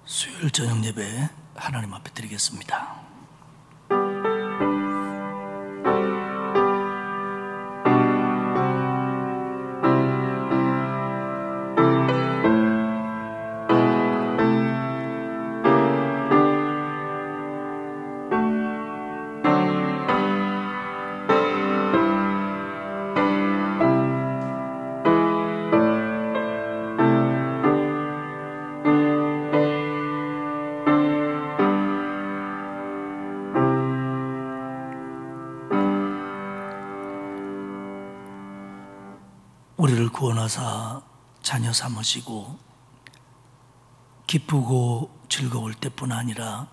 수요일 저녁 예배 하나님 앞에 드리겠습니다. 우리를 구원하사 자녀 삼으시고 기쁘고 즐거울 때뿐 아니라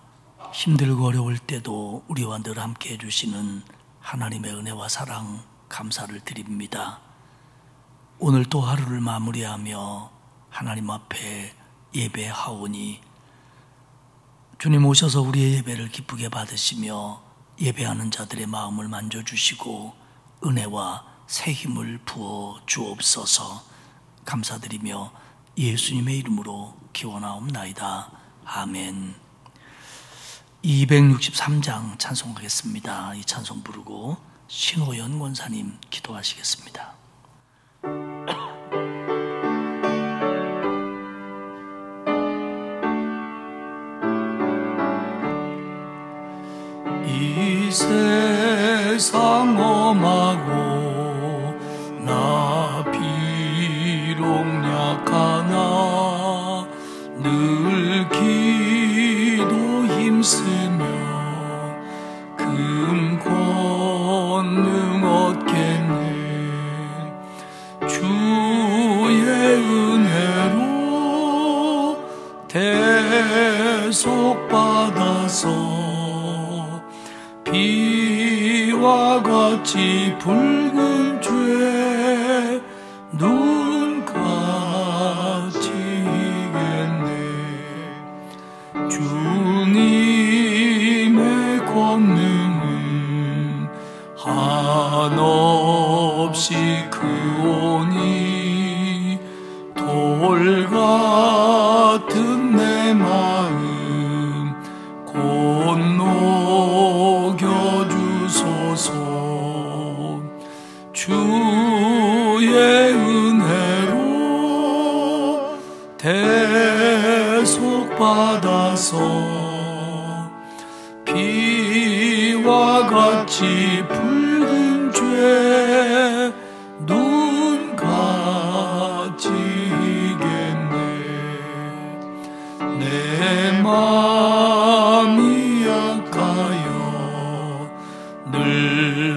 힘들고 어려울 때도 우리와 늘 함께 해주시는 하나님의 은혜와 사랑 감사를 드립니다. 오늘 또 하루를 마무리하며 하나님 앞에 예배하오니 주님 오셔서 우리의 예배를 기쁘게 받으시며 예배하는 자들의 마음을 만져주시고 은혜와 새 힘을 부어 주옵소서. 감사드리며 예수님의 이름으로 기원하옵나이다. 아멘. 263장 찬송하겠습니다. 이 찬송 부르고 신호연 권사님 기도하시겠습니다. 이 세상 험하고 나 비록 약하나 늘 기도 힘쓰며 금 권능 얻겠네. 주의 은혜로 대속받아서 비와 같이 붉은 죄 눈 가지겠네. 주님의 권능은 한없이 크오니 돌 같은 내 마음 곧 녹여주소서. 주의 은혜로 대속받아서 비와 같이 붉은 죄 눈 가지겠네. 내 마음이 약하여 늘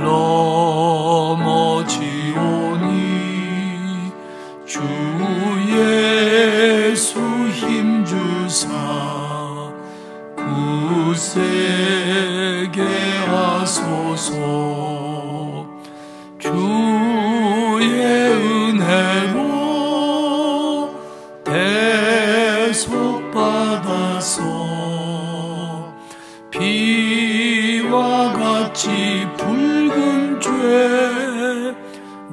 넘어지오니 주 예수 힘주사 굳세게 하소서. 주의 은혜로 대속받아서 비와 같이 붉은 죄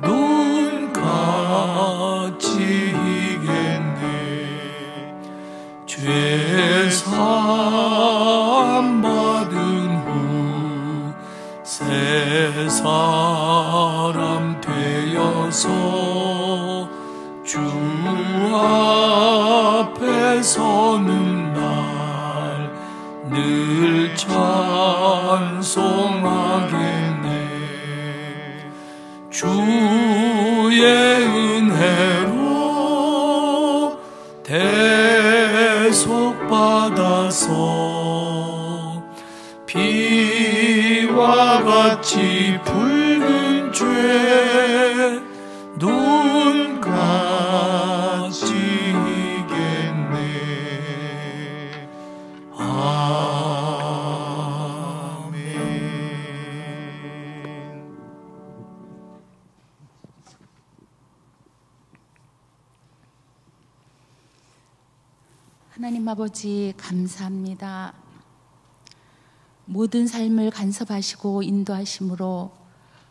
눈 가지겠네. 죄 사함 받은 후 새 사람 되어서 주 앞에 서는 날 늘 찬송하겠네. 주의 은혜로 대속받아서 비와 같이 붉은 죄 눈 가지겠네. 아멘. 하나님 아버지 감사합니다. 모든 삶을 간섭하시고 인도하심으로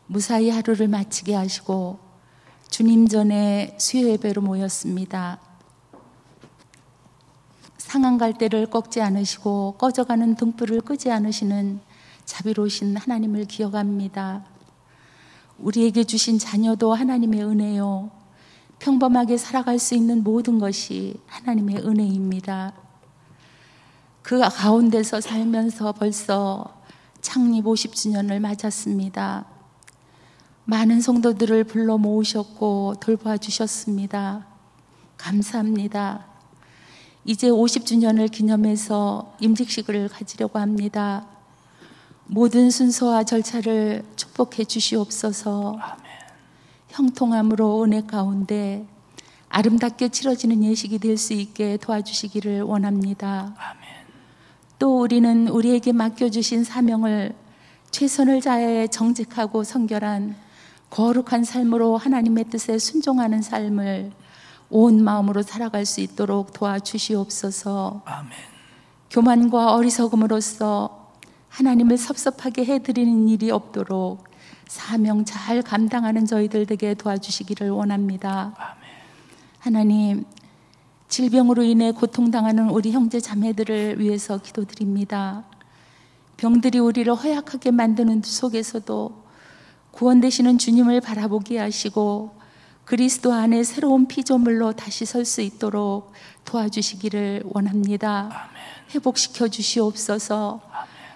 무사히 하루를 마치게 하시고 주님 전에 수요 예배로 모였습니다. 상한 갈대를 꺾지 않으시고 꺼져가는 등불을 끄지 않으시는 자비로우신 하나님을 기억합니다. 우리에게 주신 자녀도 하나님의 은혜요, 평범하게 살아갈 수 있는 모든 것이 하나님의 은혜입니다. 그 가운데서 살면서 벌써 창립 50주년을 맞았습니다. 많은 성도들을 불러 모으셨고 돌봐주셨습니다. 감사합니다. 이제 50주년을 기념해서 임직식을 가지려고 합니다. 모든 순서와 절차를 축복해 주시옵소서. 아멘. 형통함으로 은혜 가운데 아름답게 치러지는 예식이 될 수 있게 도와주시기를 원합니다. 아멘. 또 우리는 우리에게 맡겨주신 사명을 최선을 다해 정직하고 성결한 거룩한 삶으로 하나님의 뜻에 순종하는 삶을 온 마음으로 살아갈 수 있도록 도와주시옵소서. 아멘. 교만과 어리석음으로써 하나님을 섭섭하게 해드리는 일이 없도록 사명 잘 감당하는 저희들 되게 도와주시기를 원합니다. 아멘. 하나님, 질병으로 인해 고통당하는 우리 형제 자매들을 위해서 기도드립니다. 병들이 우리를 허약하게 만드는 속에서도 구원되시는 주님을 바라보게 하시고 그리스도 안에 새로운 피조물로 다시 설 수 있도록 도와주시기를 원합니다. 아멘. 회복시켜 주시옵소서.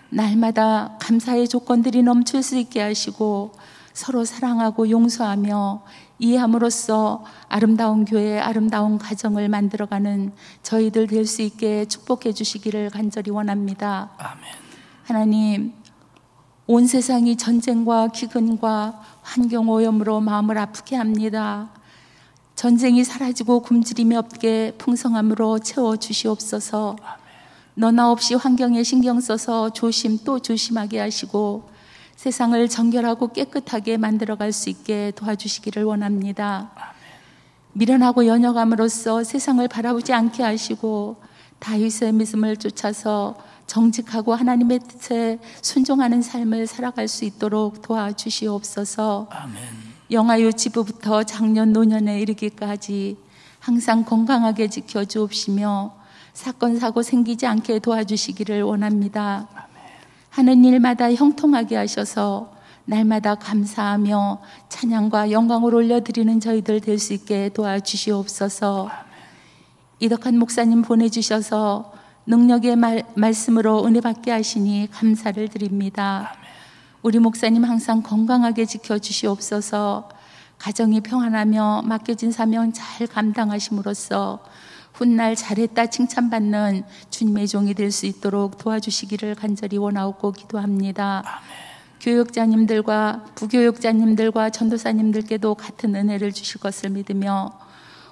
날마다 감사의 조건들이 넘칠 수 있게 하시고 서로 사랑하고 용서하며 이해함으로써 아름다운 교회, 아름다운 가정을 만들어가는 저희들 될 수 있게 축복해 주시기를 간절히 원합니다. 아멘. 하나님, 온 세상이 전쟁과 기근과 환경오염으로 마음을 아프게 합니다. 전쟁이 사라지고 굶주림이 없게 풍성함으로 채워주시옵소서. 너나 없이 환경에 신경 써서 조심 또 조심하게 하시고 세상을 정결하고 깨끗하게 만들어갈 수 있게 도와주시기를 원합니다. 미련하고 연약함으로써 세상을 바라보지 않게 하시고 다윗의 믿음을 쫓아서 정직하고 하나님의 뜻에 순종하는 삶을 살아갈 수 있도록 도와주시옵소서. 아멘. 영아 유치부부터 장년 노년에 이르기까지 항상 건강하게 지켜주옵시며 사건 사고 생기지 않게 도와주시기를 원합니다. 하는 일마다 형통하게 하셔서 날마다 감사하며 찬양과 영광을 올려드리는 저희들 될 수 있게 도와주시옵소서. 이덕한 목사님 보내주셔서 능력의 말씀으로 은혜 받게 하시니 감사를 드립니다. 우리 목사님 항상 건강하게 지켜주시옵소서. 가정이 평안하며 맡겨진 사명 잘 감당하심으로써 훗날 잘했다 칭찬받는 주님의 종이 될 수 있도록 도와주시기를 간절히 원하옵고 기도합니다. 교육자님들과 부교육자님들과 전도사님들께도 같은 은혜를 주실 것을 믿으며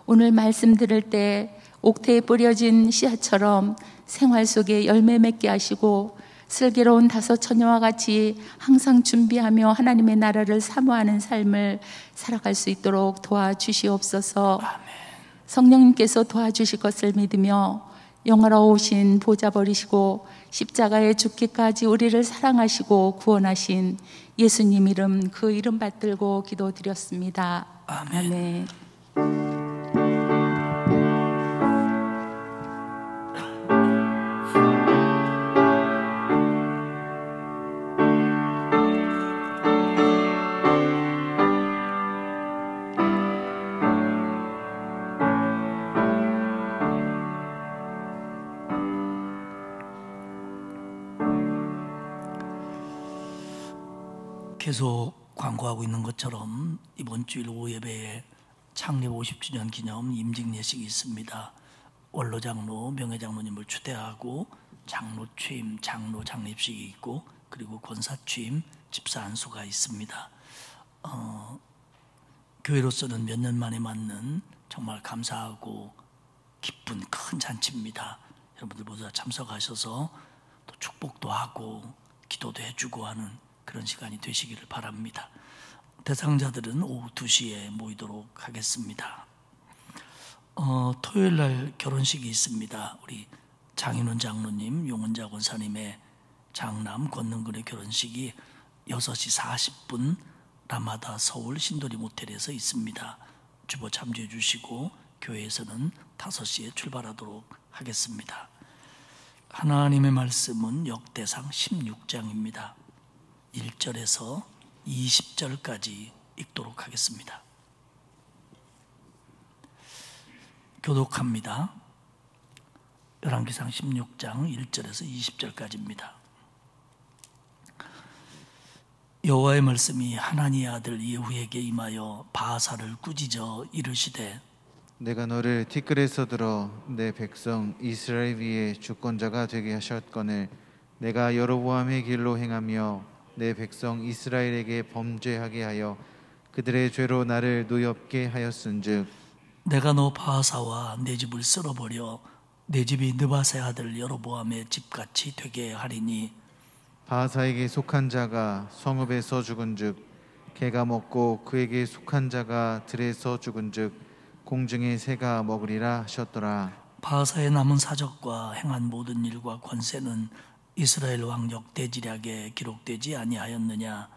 오늘 말씀 들을 때 옥태에 뿌려진 씨앗처럼 생활 속에 열매 맺게 하시고 슬기로운 다섯 처녀와 같이 항상 준비하며 하나님의 나라를 사모하는 삶을 살아갈 수 있도록 도와주시옵소서. 성령님께서 도와주실 것을 믿으며 영화로우신 보좌 버리시고 십자가에 죽기까지 우리를 사랑하시고 구원하신 예수님 이름, 그 이름 받들고 기도드렸습니다. 아멘. 아멘. 계속 광고하고 있는 것처럼 이번 주일 오후 예배에 창립 50주년 기념 임직 예식이 있습니다. 원로 장로, 명예 장로님을 초대하고 장로 취임, 장로 장립식이 있고 그리고 권사 취임, 집사 안수가 있습니다. 교회로서는 몇 년 만에 맞는 정말 감사하고 기쁜 큰 잔치입니다. 여러분들 모두 다 참석하셔서 또 축복도 하고 기도도 해주고 하는 그런 시간이 되시기를 바랍니다. 대상자들은 오후 2시에 모이도록 하겠습니다. 토요일 날 결혼식이 있습니다. 우리 장인원 장로님, 용은자 권사님의 장남 권능근의 결혼식이 6시 40분 라마다 서울 신도리 모텔에서 있습니다. 주보 참조해 주시고 교회에서는 5시에 출발하도록 하겠습니다. 하나님의 말씀은 역대상 16장입니다. 1절에서 20절까지 읽도록 하겠습니다. 교독합니다. 열왕기상 16장 1절에서 20절까지입니다. 여호와의 말씀이 하나니의 아들 예후에게 임하여 바하사를 꾸짖어 이르시되 내가 너를 티끌에서 들어 내 백성 이스라엘 위에 주권자가 되게 하셨거늘 내가 여로보암의 길로 행하며 내 백성 이스라엘에게 범죄하게 하여 그들의 죄로 나를 노엽게 하였은즉 내가 너 바하사와 내 집을 쓸어버려 내 집이 느바세 아들 여로보암의 집같이 되게 하리니 바하사에게 속한 자가 성읍에서 죽은즉 개가 먹고 그에게 속한 자가 들에서 죽은즉 공중의 새가 먹으리라 하셨더라. 바하사의 남은 사적과 행한 모든 일과 권세는 이스라엘 왕 역대지략에 기록되지 아니하였느냐?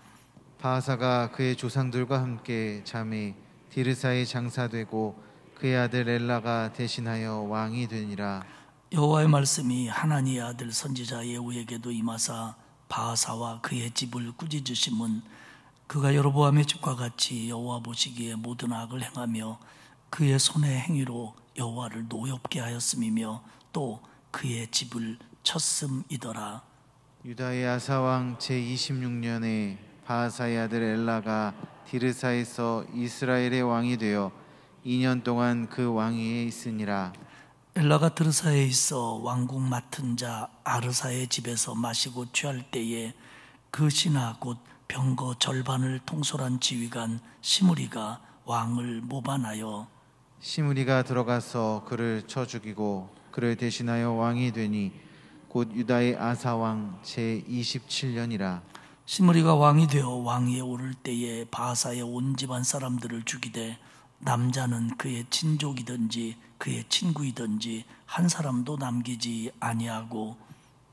바하사가 그의 조상들과 함께 잠에 디르사에 장사되고 그의 아들 엘라가 대신하여 왕이 되니라. 여호와의 말씀이 하나니의 아들 선지자 예후에게도 임하사 바하사와 그의 집을 꾸짖으심은 그가 여로보암의 집과 같이 여호와 보시기에 모든 악을 행하며 그의 손의 행위로 여호와를 노엽게 하였음이며 또 그의 집을 쳤음이더라. 유다의 아사왕 제26년에 바하사의 아들 엘라가 디르사에서 이스라엘의 왕이 되어 2년 동안 그 왕위에 있으니라. 엘라가 드르사에 있어 왕궁 맡은 자 아르사의 집에서 마시고 취할 때에 그 신하 곧 병거 절반을 통솔한 지휘관 시므리가 왕을 모반하여 시므리가 들어가서 그를 쳐 죽이고 그를 대신하여 왕이 되니 곧 유다의 아사왕 제27년이라. 시므리가 왕이 되어 왕위에 오를 때에 바하사의 온 집안 사람들을 죽이되 남자는 그의 친족이든지 그의 친구이든지 한 사람도 남기지 아니하고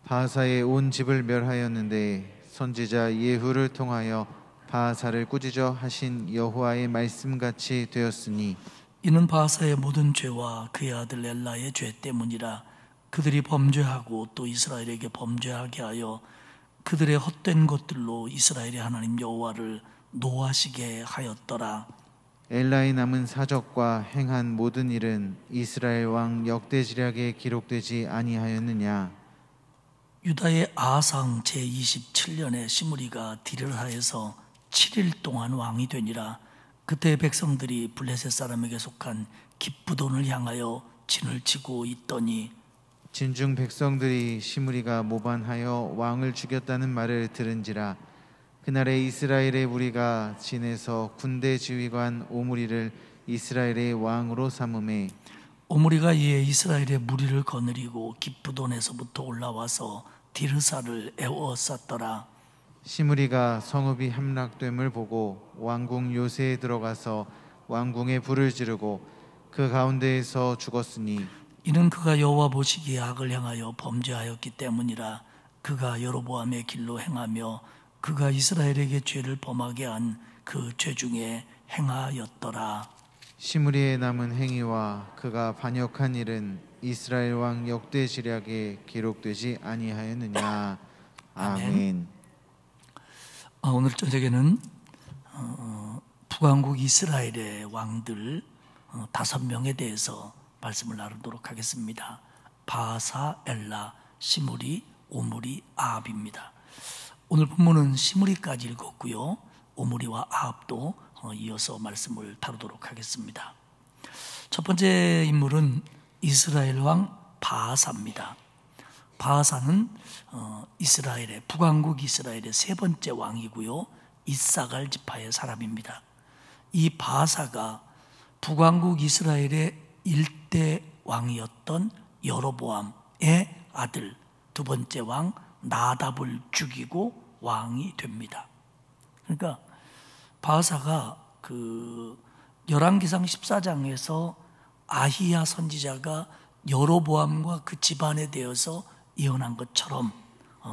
바하사의 온 집을 멸하였는데 선지자 예후를 통하여 바하사를 꾸짖어 하신 여호와의 말씀같이 되었으니 이는 바하사의 모든 죄와 그의 아들 엘라의 죄 때문이라. 그들이 범죄하고 또 이스라엘에게 범죄하게 하여 그들의 헛된 것들로 이스라엘의 하나님 여호와를 노하시게 하였더라. 엘라의 남은 사적과 행한 모든 일은 이스라엘 왕 역대지략에 기록되지 아니하였느냐. 유다의 아상 제27년에 시므리가 디르하에서 7일 동안 왕이 되니라. 그때 백성들이 블레셋 사람에게 속한 기브돈을 향하여 진을 치고 있더니 진중 백성들이 시므리가 모반하여 왕을 죽였다는 말을 들은지라. 그날에 이스라엘의 무리가 진에서 군대 지휘관 오므리를 이스라엘의 왕으로 삼음에 오므리가 이에 이스라엘의 무리를 거느리고 기브돈에서부터 올라와서 디르사를 에워쌌더라. 시므리가 성읍이 함락됨을 보고 왕궁 요새에 들어가서 왕궁에 불을 지르고 그 가운데에서 죽었으니 이는 그가 여호와 보시기에 악을 행하여 범죄하였기 때문이라. 그가 여로보암의 길로 행하며 그가 이스라엘에게 죄를 범하게 한 그 죄 중에 행하였더라. 시므리의 남은 행위와 그가 반역한 일은 이스라엘 왕 역대지략에 기록되지 아니하였느냐. 아멘. 오늘 저녁에는 북왕국 이스라엘의 왕들 5명에 대해서 말씀을 나누도록 하겠습니다. 바하사, 엘라, 시므리, 오므리, 아합입니다. 오늘 본문은 시므리까지 읽었고요. 오므리와 아합도 이어서 말씀을 다루도록 하겠습니다. 첫 번째 인물은 이스라엘 왕 바하사입니다. 바하사는 이스라엘의 북왕국 이스라엘의 세 번째 왕이고요. 이사갈 지파의 사람입니다. 이 바하사가 북왕국 이스라엘의 일대 왕이었던 여로보암의 아들 두 번째 왕 나답을 죽이고 왕이 됩니다. 그러니까 바하사가 그 열왕기상 14장에서 아히야 선지자가 여로보암과 그 집안에 대해서 예언한 것처럼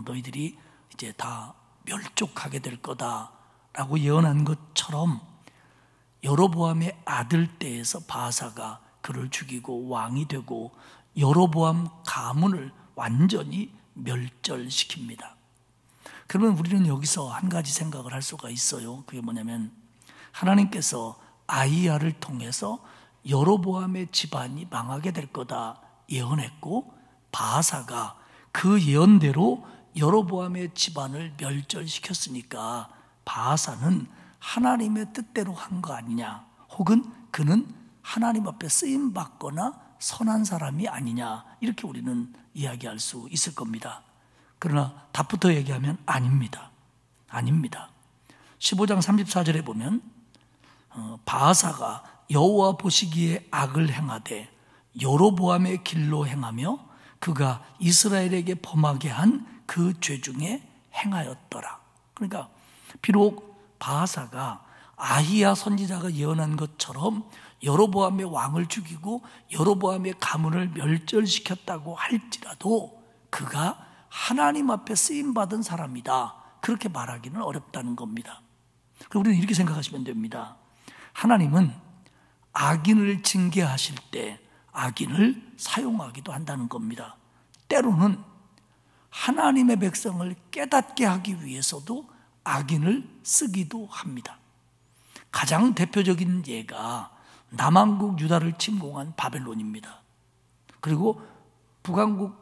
너희들이 이제 다 멸족하게 될 거다라고 예언한 것처럼 여로보암의 아들 때에서 바하사가 그를 죽이고 왕이 되고 여로보암 가문을 완전히 멸절시킵니다. 그러면 우리는 여기서 한 가지 생각을 할 수가 있어요. 그게 뭐냐면 하나님께서 아히야를 통해서 여로보암의 집안이 망하게 될 거다 예언했고, 바하사가 그 예언대로 여로보암의 집안을 멸절시켰으니까 바하사는 하나님의 뜻대로 한 거 아니냐, 혹은 그는 하나님 앞에 쓰임받거나 선한 사람이 아니냐, 이렇게 우리는 이야기할 수 있을 겁니다. 그러나 답부터 얘기하면 아닙니다. 15장 34절에 보면 바하사가 여호와 보시기에 악을 행하되 여로보암의 길로 행하며 그가 이스라엘에게 범하게 한 그 죄 중에 행하였더라. 그러니까 비록 바하사가 아히야 선지자가 예언한 것처럼 여로보암의 왕을 죽이고 여로보암의 가문을 멸절시켰다고 할지라도 그가 하나님 앞에 쓰임받은 사람이다, 그렇게 말하기는 어렵다는 겁니다. 우리는 이렇게 생각하시면 됩니다. 하나님은 악인을 징계하실 때 악인을 사용하기도 한다는 겁니다. 때로는 하나님의 백성을 깨닫게 하기 위해서도 악인을 쓰기도 합니다. 가장 대표적인 예가 남한국 유다를 침공한 바벨론입니다. 그리고 북한국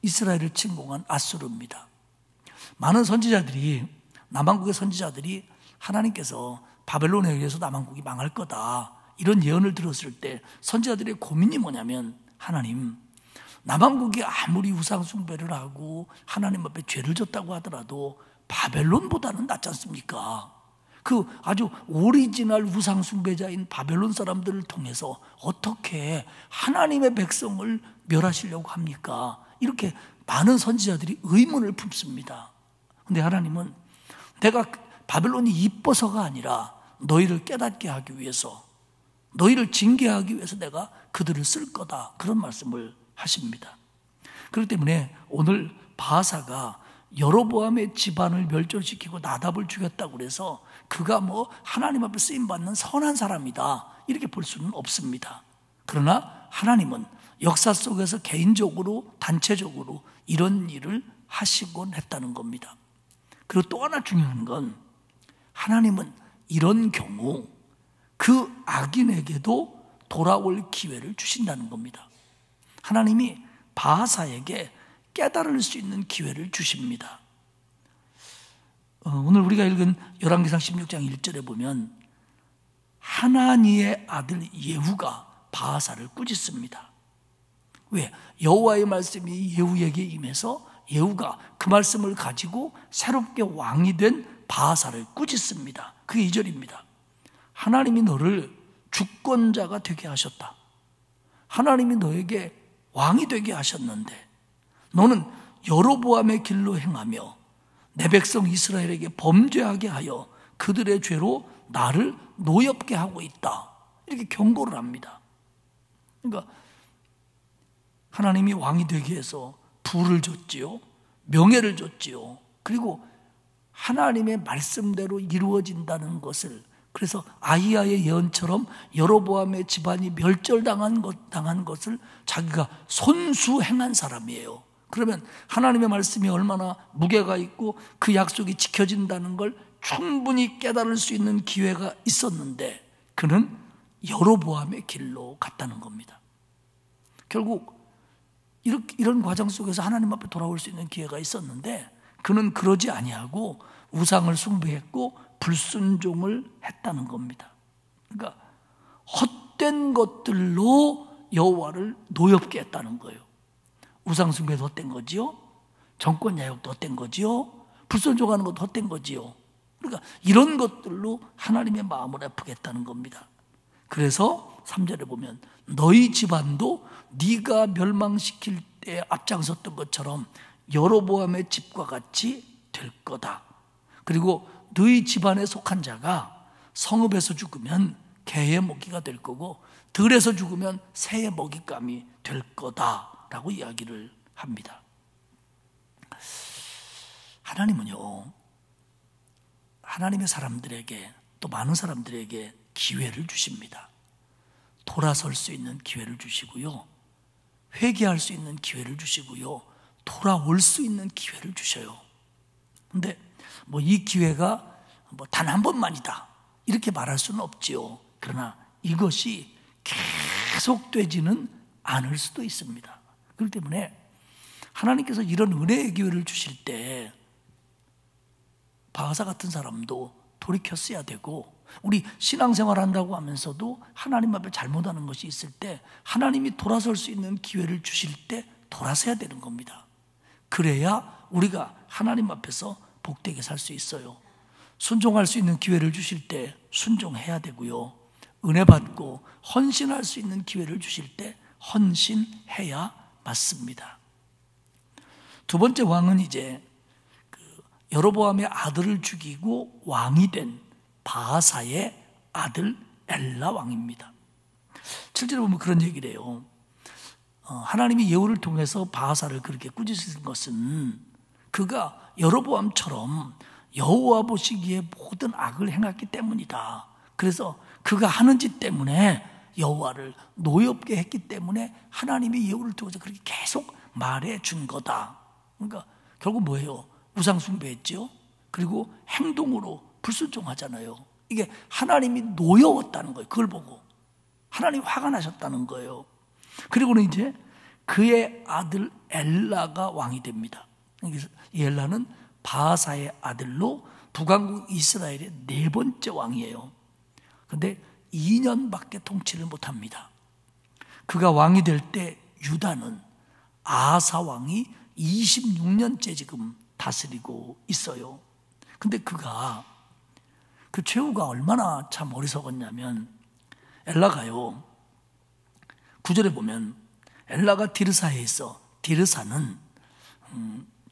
이스라엘을 침공한 아수르입니다. 많은 선지자들이, 남한국의 선지자들이 하나님께서 바벨론에 의해서 남한국이 망할 거다, 이런 예언을 들었을 때 선지자들의 고민이 뭐냐면, 하나님, 남한국이 아무리 우상 숭배를 하고 하나님 앞에 죄를 졌다고 하더라도 바벨론보다는 낫지 않습니까? 그 아주 오리지널 우상 숭배자인 바벨론 사람들을 통해서 어떻게 하나님의 백성을 멸하시려고 합니까? 이렇게 많은 선지자들이 의문을 품습니다. 그런데 하나님은 내가 바벨론이 이뻐서가 아니라 너희를 깨닫게 하기 위해서, 너희를 징계하기 위해서 내가 그들을 쓸 거다, 그런 말씀을 하십니다. 그렇기 때문에 오늘 바하사가 여로보암의 집안을 멸절시키고 나답을 죽였다고 그래서 그가 뭐 하나님 앞에 쓰임받는 선한 사람이다, 이렇게 볼 수는 없습니다. 그러나 하나님은 역사 속에서 개인적으로 단체적으로 이런 일을 하시곤 했다는 겁니다. 그리고 또 하나 중요한 건, 하나님은 이런 경우 그 악인에게도 돌아올 기회를 주신다는 겁니다. 하나님이 바하사에게 깨달을 수 있는 기회를 주십니다. 오늘 우리가 읽은 열왕기상 16장 1절에 보면 하나니의 아들 예후가 바하사를 꾸짖습니다. 왜? 여호와의 말씀이 예후에게 임해서 예후가 그 말씀을 가지고 새롭게 왕이 된 바하사를 꾸짖습니다. 그게 2절입니다. 하나님이 너를 주권자가 되게 하셨다. 하나님이 너에게 왕이 되게 하셨는데 너는 여로보암의 길로 행하며 내 백성 이스라엘에게 범죄하게 하여 그들의 죄로 나를 노엽게 하고 있다, 이렇게 경고를 합니다. 그러니까 하나님이 왕이 되게 해서 부를 줬지요, 명예를 줬지요. 그리고 하나님의 말씀대로 이루어진다는 것을, 그래서 아히야의 예언처럼 여로보암의 집안이 멸절당한 것을 자기가 손수 행한 사람이에요. 그러면 하나님의 말씀이 얼마나 무게가 있고 그 약속이 지켜진다는 걸 충분히 깨달을 수 있는 기회가 있었는데 그는 여로보암의 길로 갔다는 겁니다. 결국 이런 과정 속에서 하나님 앞에 돌아올 수 있는 기회가 있었는데 그는 그러지 아니하고 우상을 숭배했고 불순종을 했다는 겁니다. 그러니까 헛된 것들로 여호와를 노엽게 했다는 거예요. 우상 숭배도 헛된 거지요, 정권 야욕도 헛된 거지요, 불순종하는 것도 헛된 거지요. 그러니까 이런 것들로 하나님의 마음을 아프게 했다는 겁니다. 그래서 3절에 보면 너희 집안도 네가 멸망시킬 때 앞장섰던 것처럼 여로보암의 집과 같이 될 거다. 그리고 너희 집안에 속한 자가 성읍에서 죽으면 개의 먹이가 될 거고 들에서 죽으면 새의 먹잇감이 될 거다라고 이야기를 합니다. 하나님은요, 하나님의 사람들에게, 또 많은 사람들에게 기회를 주십니다. 돌아설 수 있는 기회를 주시고요, 회개할 수 있는 기회를 주시고요, 돌아올 수 있는 기회를 주셔요. 근데 뭐 이 기회가 뭐 단 한 번만이다 이렇게 말할 수는 없지요. 그러나 이것이 계속되지는 않을 수도 있습니다. 그렇기 때문에 하나님께서 이런 은혜의 기회를 주실 때 바하사 같은 사람도 돌이켰어야 되고, 우리 신앙생활 한다고 하면서도 하나님 앞에 잘못하는 것이 있을 때 하나님이 돌아설 수 있는 기회를 주실 때 돌아서야 되는 겁니다. 그래야 우리가 하나님 앞에서 복되게 살 수 있어요. 순종할 수 있는 기회를 주실 때 순종해야 되고요, 은혜 받고 헌신할 수 있는 기회를 주실 때 헌신해야 맞습니다. 두 번째 왕은 이제 여로보암의 아들을 죽이고 왕이 된 바하사의 아들 엘라 왕입니다. 7절에 보면 그런 얘기를 해요. 하나님이 예후를 통해서 바하사를 그렇게 꾸짖으신 것은 그가 여로보암처럼 여호와 보시기에 모든 악을 행했기 때문이다. 그래서 그가 하는 짓 때문에 여호와를 노엽게 했기 때문에 하나님이 예후를 통해서 그렇게 계속 말해 준 거다. 그러니까 결국 뭐예요? 우상 숭배했죠. 그리고 행동으로 불순종하잖아요. 이게 하나님이 노여웠다는 거예요. 그걸 보고 하나님이 화가 나셨다는 거예요. 그리고는 이제 그의 아들 엘라가 왕이 됩니다. 이 엘라는 바하사의 아들로 북왕국 이스라엘의 네 번째 왕이에요. 그런데 2년밖에 통치를 못합니다. 그가 왕이 될 때 유다는 아하사 왕이 26년째 지금 다스리고 있어요. 근데 그가 그 최후가 얼마나 참 어리석었냐면, 엘라가요 9절에 보면 엘라가 디르사에 있어. 디르사는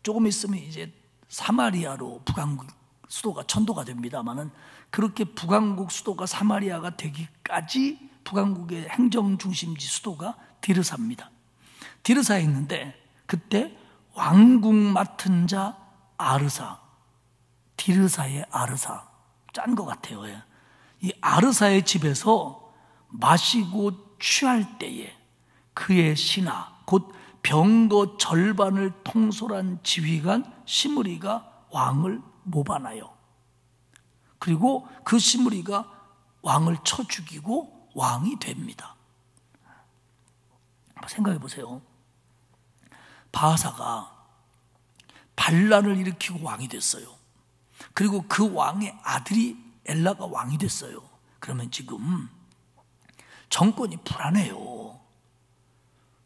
조금 있으면 이제 사마리아로 북왕국 수도가 천도가 됩니다만은, 그렇게 북왕국 수도가 사마리아가 되기까지 북왕국의 행정 중심지 수도가 디르사입니다. 디르사에 있는데 그때 왕궁 맡은 자 아르사, 디르사의 아르사, 짠 것 같아요. 이 아르사의 집에서 마시고 취할 때에 그의 신하 곧 병거 절반을 통솔한 지휘관 시므리가 왕을 모반하여, 그리고 그 시므리가 왕을 쳐 죽이고 왕이 됩니다. 생각해 보세요. 바하사가 반란을 일으키고 왕이 됐어요. 그리고 그 왕의 아들이 엘라가 왕이 됐어요. 그러면 지금 정권이 불안해요.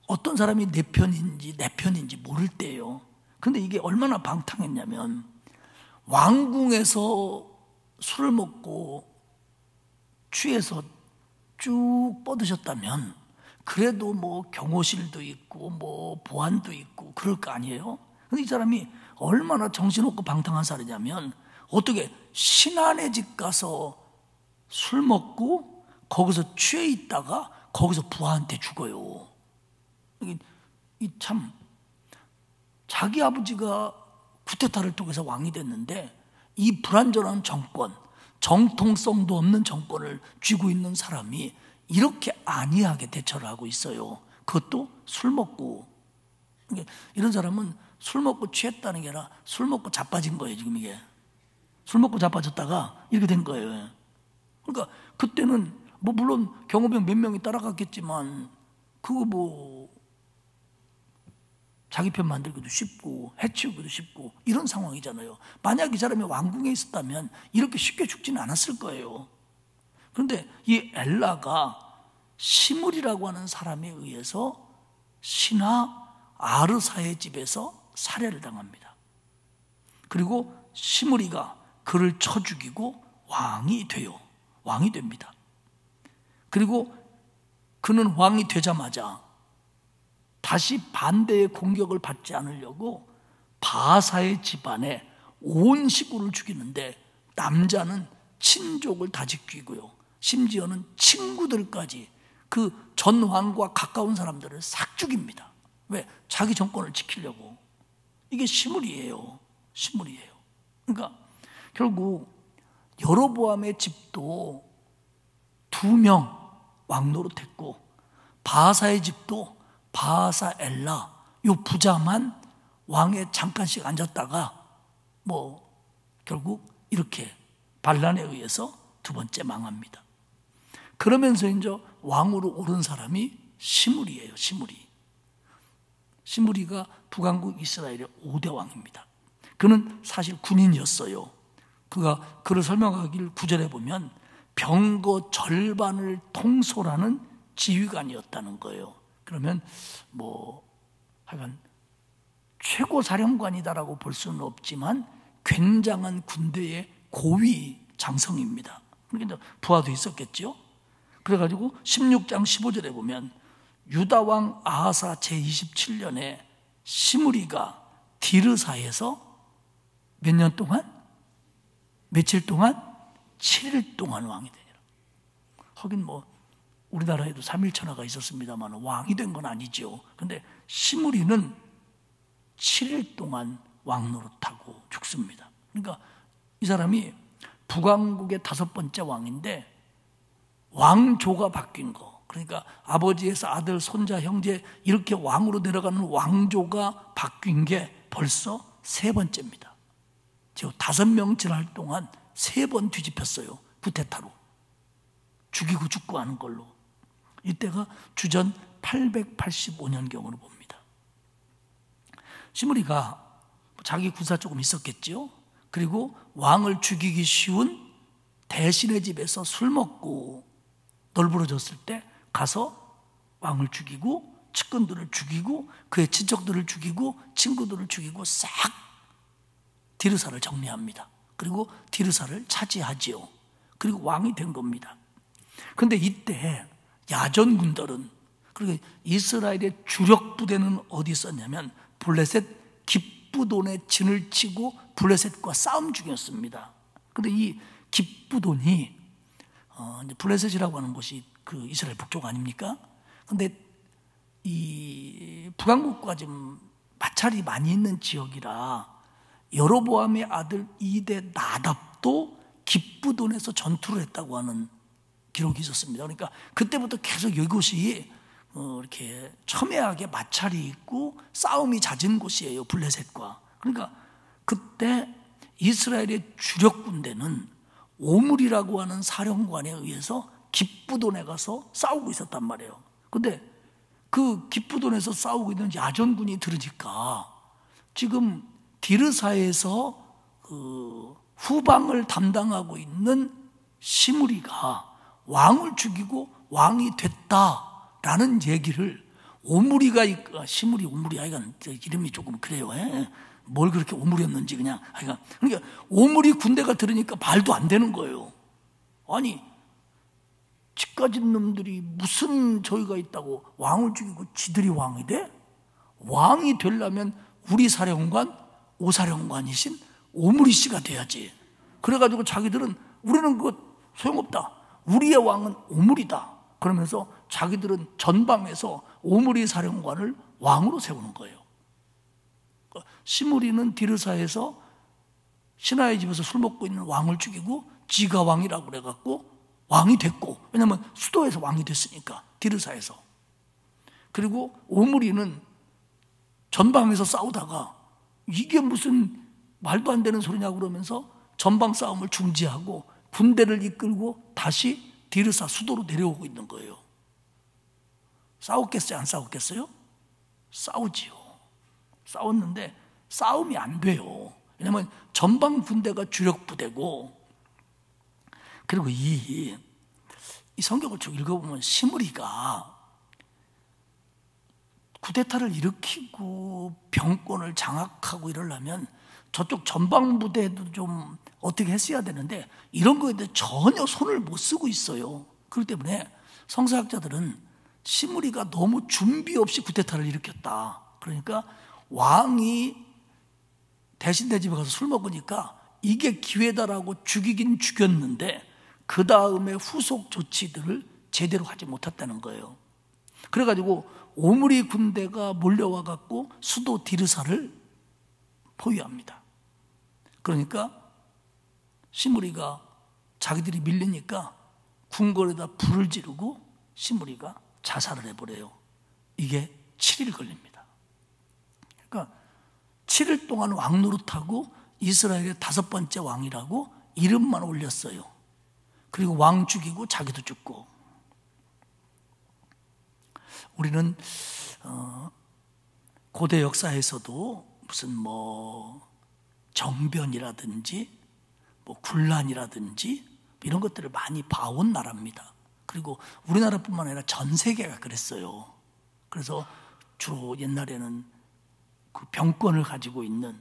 어떤 사람이 내 편인지 모를 때예요. 그런데 이게 얼마나 방탕했냐면, 왕궁에서 술을 먹고 취해서 쭉 뻗으셨다면 그래도 뭐 경호실도 있고 뭐 보안도 있고 그럴 거 아니에요. 근데 이 사람이 얼마나 정신없고 방탕한 사람이냐면, 어떻게 신하네 집 가서 술 먹고 거기서 취해 있다가 거기서 부하한테 죽어요. 이 참, 자기 아버지가 쿠데타를 통해서 왕이 됐는데 이 불완전한 정권, 정통성도 없는 정권을 쥐고 있는 사람이 이렇게 안이하게 대처를 하고 있어요. 그것도 술 먹고. 이런 사람은 술 먹고 취했다는 게 아니라 술 먹고 자빠진 거예요. 지금 이게 술 먹고 자빠졌다가 이렇게 된 거예요. 그러니까 그때는 뭐 물론 경호병 몇 명이 따라갔겠지만 그거 뭐 자기 편 만들기도 쉽고 해치우기도 쉽고 이런 상황이잖아요. 만약 이 사람이 왕궁에 있었다면 이렇게 쉽게 죽지는 않았을 거예요. 그런데 이 엘라가 시므리라고 하는 사람에 의해서 신하 아르사의 집에서 살해를 당합니다. 그리고 시므리가 그를 쳐 죽이고 왕이 돼요. 왕이 됩니다. 그리고 그는 왕이 되자마자 다시 반대의 공격을 받지 않으려고 바하사의 집안에 온 식구를 죽이는데, 남자는 친족을 다 지키고요, 심지어는 친구들까지 그 전 왕과 가까운 사람들을 싹 죽입니다. 왜? 자기 정권을 지키려고. 이게 시므리예요. 시므리예요. 그러니까 결국 여로보암의 집도 2명 왕노릇했고, 바하사의 집도 바하사 엘라 요 부자만 왕에 잠깐씩 앉았다가 결국 이렇게 반란에 의해서 두 번째 망합니다. 그러면서 이제 왕으로 오른 사람이 시므리예요. 시므리가 북왕국 이스라엘의 5대 왕입니다. 그는 사실 군인이었어요. 그를 설명하기를 9절에 보면 병거 절반을 통솔하는 지휘관이었다는 거예요. 그러면 하여간 최고 사령관이다라고 볼 수는 없지만 굉장한 군대의 고위 장성입니다. 그러니까 부하도 있었겠죠. 그래가지고 16장 15절에 보면 유다 왕 아하사 제27년에 시므리가 디르사에서 몇 년 동안? 며칠 동안? 7일 동안 왕이 되니라. 하긴 우리나라에도 3일천하가 있었습니다만 왕이 된 건 아니죠. 근데 시므리는 7일 동안 왕 노릇하고 죽습니다. 그러니까 이 사람이 북왕국의 5번째 왕인데 왕조가 바뀐 거, 그러니까 아버지에서 아들, 손자, 형제 이렇게 왕으로 내려가는 왕조가 바뀐 게 벌써 3번째입니다. 지금 5명 지날 동안 3번 뒤집혔어요. 쿠데타로 죽이고 죽고 하는 걸로. 이때가 주전 885년경으로 봅니다. 시므리가 자기 군사 조금 있었겠죠. 그리고 왕을 죽이기 쉬운 대신의 집에서 술 먹고 널브러졌을 때 가서 왕을 죽이고 측근들을 죽이고 그의 친척들을 죽이고 친구들을 죽이고 싹 디르사를 정리합니다. 그리고 디르사를 차지하지요. 그리고 왕이 된 겁니다. 그런데 이때 야전군들은, 그리고 이스라엘의 주력 부대는 어디 있었냐면 블레셋 깁부돈에 진을 치고 블레셋과 싸움 중이었습니다. 그런데 이 깁부돈이 블레셋이라고 하는 곳이 그 이스라엘 북쪽 아닙니까? 그런데 이 북왕국과 좀 마찰이 많이 있는 지역이라 여로보암의 아들 2대 나답도 깁부돈에서 전투를 했다고 하는 기록이 있었습니다. 그러니까 그때부터 계속 이곳이 이렇게 첨예하게 마찰이 있고 싸움이 잦은 곳이에요, 블레셋과. 그러니까 그때 이스라엘의 주력 군대는 오므리라고 하는 사령관에 의해서 깁부돈에 가서 싸우고 있었단 말이에요. 근데 그 깁부돈에서 싸우고 있는 야전군이 들으니까 지금 디르사에서 그 후방을 담당하고 있는 시므리가 왕을 죽이고 왕이 됐다라는 얘기를 오므리가 시므리 오므리 하여간 이름이 조금 그래요. 뭘 그렇게 오므렸는지 그냥 하여간. 그러니까 오므리 군대가 들으니까 말도 안 되는 거예요. 아니 집 가진 놈들이 무슨 저희가 있다고 왕을 죽이고 지들이 왕이 돼? 왕이 되려면 우리 사령관 오사령관이신 오므리 씨가 돼야지. 그래가지고 자기들은 우리는 그거 소용없다. 우리의 왕은 오므리다. 그러면서 자기들은 전방에서 오므리 사령관을 왕으로 세우는 거예요. 시므리는 디르사에서 신하의 집에서 술 먹고 있는 왕을 죽이고 지가 왕이라고 그래갖고 왕이 됐고, 왜냐하면 수도에서 왕이 됐으니까 디르사에서. 그리고 오므리는 전방에서 싸우다가 이게 무슨 말도 안 되는 소리냐고 그러면서 전방 싸움을 중지하고 군대를 이끌고 다시 디르사 수도로 내려오고 있는 거예요. 싸웠겠어요? 안 싸웠겠어요? 싸우지요. 싸웠는데 싸움이 안 돼요. 왜냐하면 전방 군대가 주력 부대고, 그리고 이 성경을 쭉 읽어보면 시므리가 쿠데타를 일으키고 병권을 장악하고 이러려면 저쪽 전방 부대도 좀 어떻게 했어야 되는데 이런 거에 대해 전혀 손을 못 쓰고 있어요. 그렇기 때문에 성서학자들은 시므리가 너무 준비 없이 쿠데타를 일으켰다. 그러니까 왕이 대신 내 집에 가서 술 먹으니까 이게 기회다라고 죽이긴 죽였는데 그 다음에 후속 조치들을 제대로 하지 못했다는 거예요. 그래가지고 오므리 군대가 몰려와 갖고 수도 디르사를 포위합니다. 그러니까 시므리가 자기들이 밀리니까 궁궐에다 불을 지르고 시므리가 자살을 해버려요. 이게 7일 걸립니다. 그러니까 7일 동안 왕 노릇하고 이스라엘의 5번째 왕이라고 이름만 올렸어요. 그리고 왕 죽이고 자기도 죽고. 우리는 고대 역사에서도 무슨 정변이라든지 군란이라든지 이런 것들을 많이 봐온 나라입니다. 그리고 우리나라뿐만 아니라 전 세계가 그랬어요. 그래서 주로 옛날에는 그 병권을 가지고 있는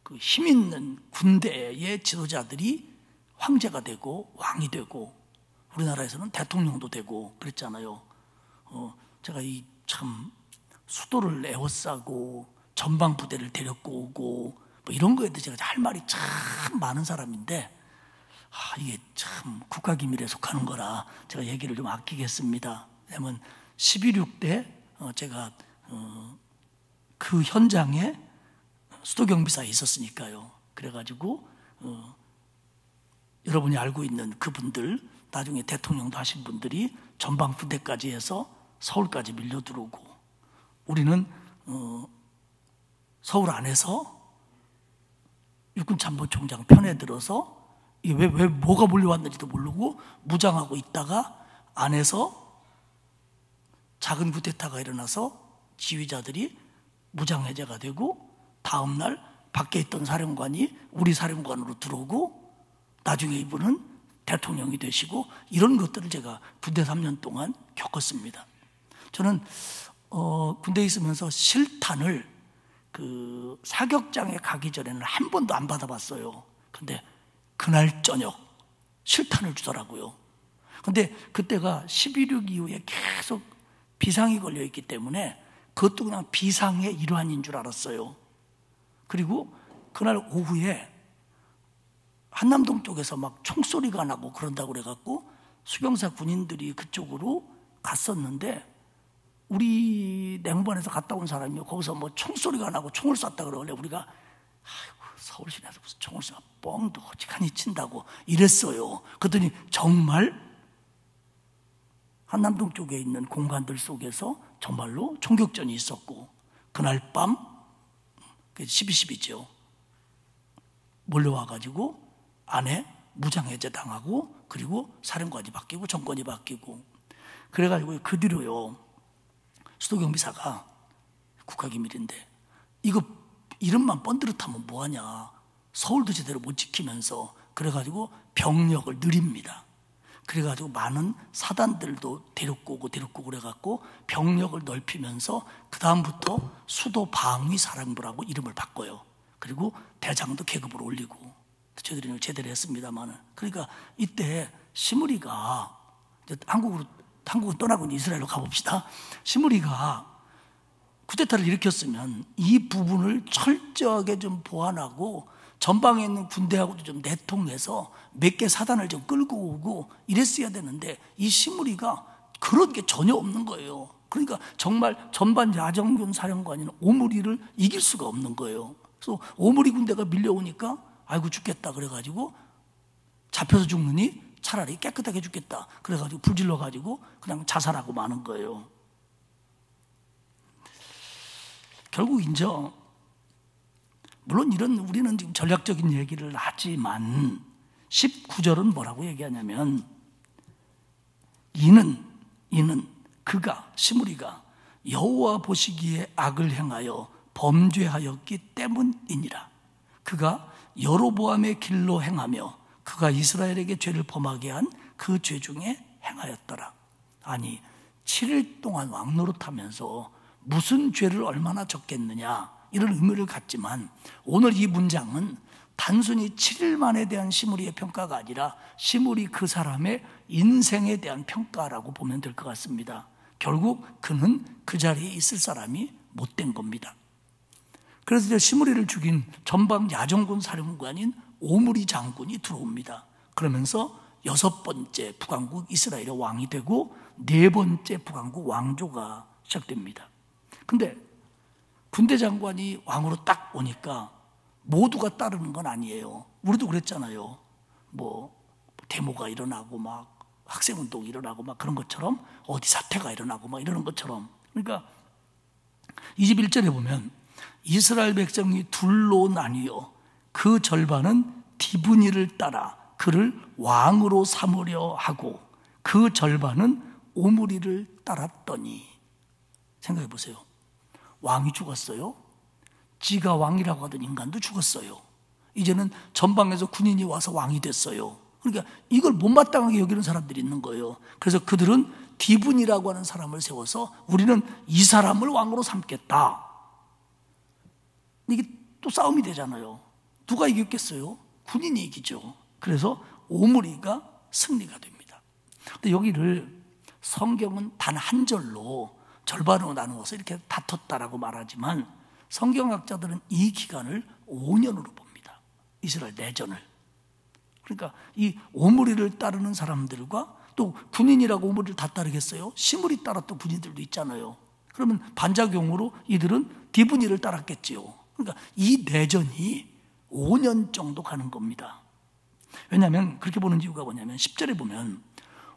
그 힘 있는 군대의 지도자들이 황제가 되고 왕이 되고, 우리나라에서는 대통령도 되고 그랬잖아요. 제가 이 참 수도를 에워싸고 전방 부대를 데리고 오고 이런 거에 대해서 제가 할 말이 참 많은 사람인데, 이게 참 국가기밀에 속하는 거라 제가 얘기를 좀 아끼겠습니다. 왜냐하면 11.6 때 제가 그 현장에 수도경비사에 있었으니까요. 그래가지고 여러분이 알고 있는 그분들, 나중에 대통령도 하신 분들이 전방 부대까지 해서 서울까지 밀려 들어오고, 우리는 서울 안에서 육군참모총장 편에 들어서 왜 뭐가 몰려왔는지도 모르고 무장하고 있다가 안에서 작은 쿠데타가 일어나서 지휘자들이 무장해제가 되고, 다음날 밖에 있던 사령관이 우리 사령관으로 들어오고, 나중에 이분은 대통령이 되시고, 이런 것들을 제가 군대 3년 동안 겪었습니다. 저는 군대에 있으면서 실탄을 그 사격장에 가기 전에는 한 번도 안 받아봤어요. 근데 그날 저녁 실탄을 주더라고요. 근데 그때가 11.6 이후에 계속 비상이 걸려있기 때문에 그것도 그냥 비상의 일환인 줄 알았어요. 그리고 그날 오후에 한남동 쪽에서 막 총소리가 나고 그런다고 그래갖고 수병사 군인들이 그쪽으로 갔었는데, 우리 냉번에서 갔다 온 사람이 거기서 뭐 총소리가 나고 총을 쐈다 그러길래 우리가 서울 시내에서 무슨 총을 쏴 뻥도 호지간히 친다고 이랬어요. 그랬더니 정말 한남동 쪽에 있는 공간들 속에서 정말로 총격전이 있었고, 그날 밤 12.12죠. 몰려와가지고 안에 무장해제 당하고, 그리고 사령관이 바뀌고 정권이 바뀌고, 그래가지고 그 뒤로요, 수도경비사가 국가기밀인데 이거 이름만 번드릇하면 뭐하냐, 서울도 제대로 못 지키면서, 그래가지고 병력을 늘립니다. 그래가지고 많은 사단들도 데리고 오고 그래갖고 병력을 넓히면서 그 다음부터 수도방위사령부라고 이름을 바꿔요. 그리고 대장도 계급을 올리고, 저희들이 제대로 했습니다만, 그러니까 이때 시무리가 한국은 떠나고 이스라엘로 가봅시다. 시무리가 쿠데타를 일으켰으면 이 부분을 철저하게 좀 보완하고 전방에 있는 군대하고도 좀 내통해서 몇 개 사단을 좀 끌고 오고 이랬어야 되는데, 이 시무리가 그런 게 전혀 없는 거예요. 그러니까 정말 전반 야정군 사령관인 오므리를 이길 수가 없는 거예요. 그래서 오므리 군대가 밀려오니까 아이고 죽겠다 그래가지고, 잡혀서 죽느니 차라리 깨끗하게 죽겠다 그래가지고 불질러가지고 그냥 자살하고 마는 거예요. 결국 이제 물론 우리는 지금 전략적인 얘기를 하지만 19절은 뭐라고 얘기하냐면, 이는 그가 시므리가 여호와 보시기에 악을 행하여 범죄하였기 때문이니라. 그가 여로보암의 길로 행하며 그가 이스라엘에게 죄를 범하게 한 그 죄 중에 행하였더라. 아니 7일 동안 왕노릇하면서 무슨 죄를 얼마나 졌겠느냐, 이런 의미를 갖지만, 오늘 이 문장은 단순히 7일 만에 대한 시므리의 평가가 아니라 시므리 그 사람의 인생에 대한 평가라고 보면 될 것 같습니다. 결국 그는 그 자리에 있을 사람이 못된 겁니다. 그래서 이제 시므리를 죽인 전방 야정군 사령관인 오므리 장군이 들어옵니다. 그러면서 6번째 북왕국 이스라엘의 왕이 되고 4번째 북왕국 왕조가 시작됩니다. 근데 군대 장관이 왕으로 딱 오니까 모두가 따르는 건 아니에요. 우리도 그랬잖아요. 뭐 데모가 일어나고 막 학생운동이 일어나고 막 그런 것처럼, 어디 사태가 일어나고 막 이러는 것처럼. 그러니까 21절에 보면 이스라엘 백성이 둘로 나뉘어 그 절반은 디브니를 따라 그를 왕으로 삼으려 하고 그 절반은 오므리를 따랐더니. 생각해 보세요. 왕이 죽었어요. 지가 왕이라고 하던 인간도 죽었어요. 이제는 전방에서 군인이 와서 왕이 됐어요. 그러니까 이걸 못마땅하게 여기는 사람들이 있는 거예요. 그래서 그들은 디분이라고 하는 사람을 세워서 우리는 이 사람을 왕으로 삼겠다. 이게 또 싸움이 되잖아요. 누가 이겼겠어요? 군인이 이기죠. 그래서 오므리가 승리가 됩니다. 근데 여기를 성경은 단 한 절로 절반으로 나누어서 이렇게 다퉜다라고 말하지만 성경학자들은 이 기간을 5년으로 봅니다. 이스라엘 내전을. 그러니까 이 오므리를 따르는 사람들과 또 군인이라고 오므리를 다 따르겠어요? 시므리 따랐던 군인들도 있잖아요. 그러면 반작용으로 이들은 디브니를 따랐겠지요. 그러니까 이 내전이 5년 정도 가는 겁니다. 왜냐하면 그렇게 보는 이유가 뭐냐면 10절에 보면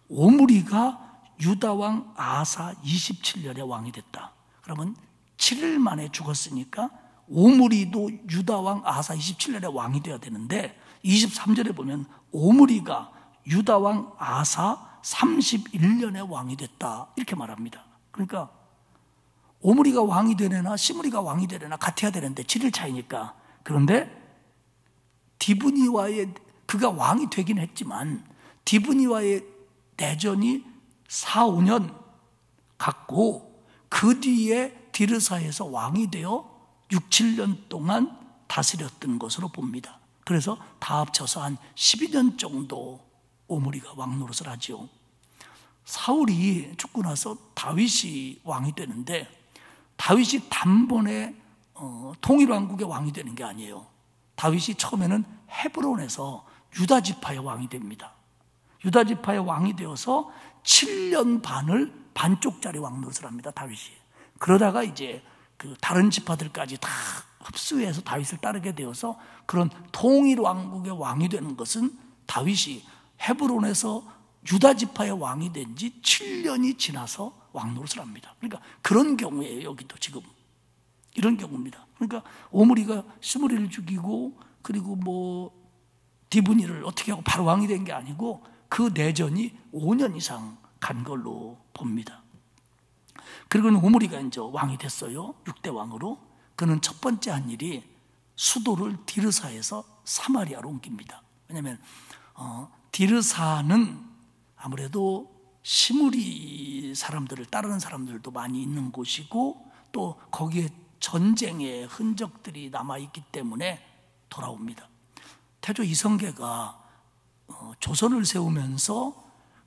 오므리가 유다왕 아사 27년에 왕이 됐다. 그러면 7일 만에 죽었으니까 오므리도 유다왕 아사 27년에 왕이 되어야 되는데 23절에 보면 오므리가 유다왕 아사 31년에 왕이 됐다 이렇게 말합니다. 그러니까 오므리가 왕이 되려나 시므리가 왕이 되려나 같아야 되는데 7일 차이니까. 그런데 디브니와의 그가 왕이 되긴 했지만 디브니와의 내전이 4, 5년 갔고 그 뒤에 디르사에서 왕이 되어 6, 7년 동안 다스렸던 것으로 봅니다. 그래서 다 합쳐서 한 12년 정도 오므리가 왕 노릇을 하죠. 사울이 죽고 나서 다윗이 왕이 되는데 다윗이 단번에 통일왕국의 왕이 되는 게 아니에요. 다윗이 처음에는 헤브론에서 유다 지파의 왕이 됩니다. 유다 지파의 왕이 되어서 7년 반을 반쪽짜리 왕 노릇을 합니다. 다윗이. 그러다가 이제 그 다른 지파들까지 다 흡수해서 다윗을 따르게 되어서 그런 통일 왕국의 왕이 되는 것은 다윗이 헤브론에서 유다 지파의 왕이 된 지 7년이 지나서 왕 노릇을 합니다. 그러니까 그런 경우예요. 여기도 지금 이런 경우입니다. 그러니까 오므리가 스므리를 죽이고 그리고 뭐 디브니를 어떻게 하고 바로 왕이 된 게 아니고 그 내전이 5년 이상 간 걸로 봅니다. 그리고 오므리가 이제 왕이 됐어요. 6대 왕으로. 그는 첫 번째 한 일이 수도를 디르사에서 사마리아로 옮깁니다. 왜냐하면 디르사는 아무래도 시므리 사람들을 따르는 사람들도 많이 있는 곳이고 또 거기에 전쟁의 흔적들이 남아있기 때문에 돌아옵니다. 태조 이성계가 조선을 세우면서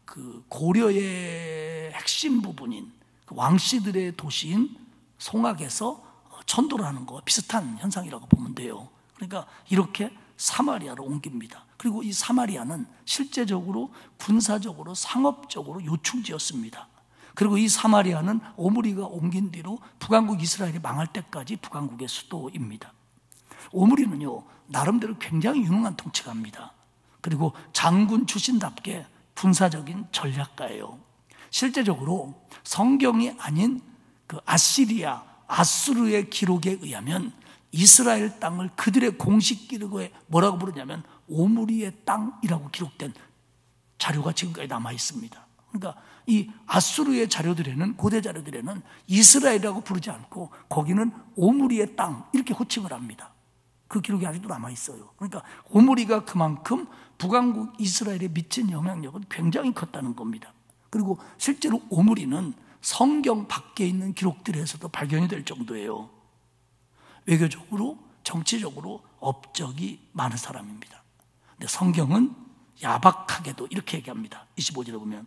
그 고려의 핵심 부분인 그 왕씨들의 도시인 송악에서 전도를 하는 거와 비슷한 현상이라고 보면 돼요. 그러니까 이렇게 사마리아로 옮깁니다. 그리고 이 사마리아는 실제적으로 군사적으로 상업적으로 요충지였습니다. 그리고 이 사마리아는 오므리가 옮긴 뒤로 북왕국 이스라엘이 망할 때까지 북왕국의 수도입니다. 오므리는요 나름대로 굉장히 유능한 통치가입니다. 그리고 장군 출신답게 군사적인 전략가예요. 실제적으로 성경이 아닌 그 아시리아, 아수르의 기록에 의하면 이스라엘 땅을 그들의 공식 기록에 뭐라고 부르냐면 오므리의 땅이라고 기록된 자료가 지금까지 남아 있습니다. 그러니까 이 아수르의 자료들에는 고대 자료들에는 이스라엘이라고 부르지 않고 거기는 오므리의 땅 이렇게 호칭을 합니다. 그 기록이 아직도 남아 있어요. 그러니까 오므리가 그만큼 북왕국 이스라엘에 미친 영향력은 굉장히 컸다는 겁니다. 그리고 실제로 오므리는 성경 밖에 있는 기록들에서도 발견이 될 정도예요. 외교적으로, 정치적으로 업적이 많은 사람입니다. 근데 성경은 야박하게도 이렇게 얘기합니다. 25절에 보면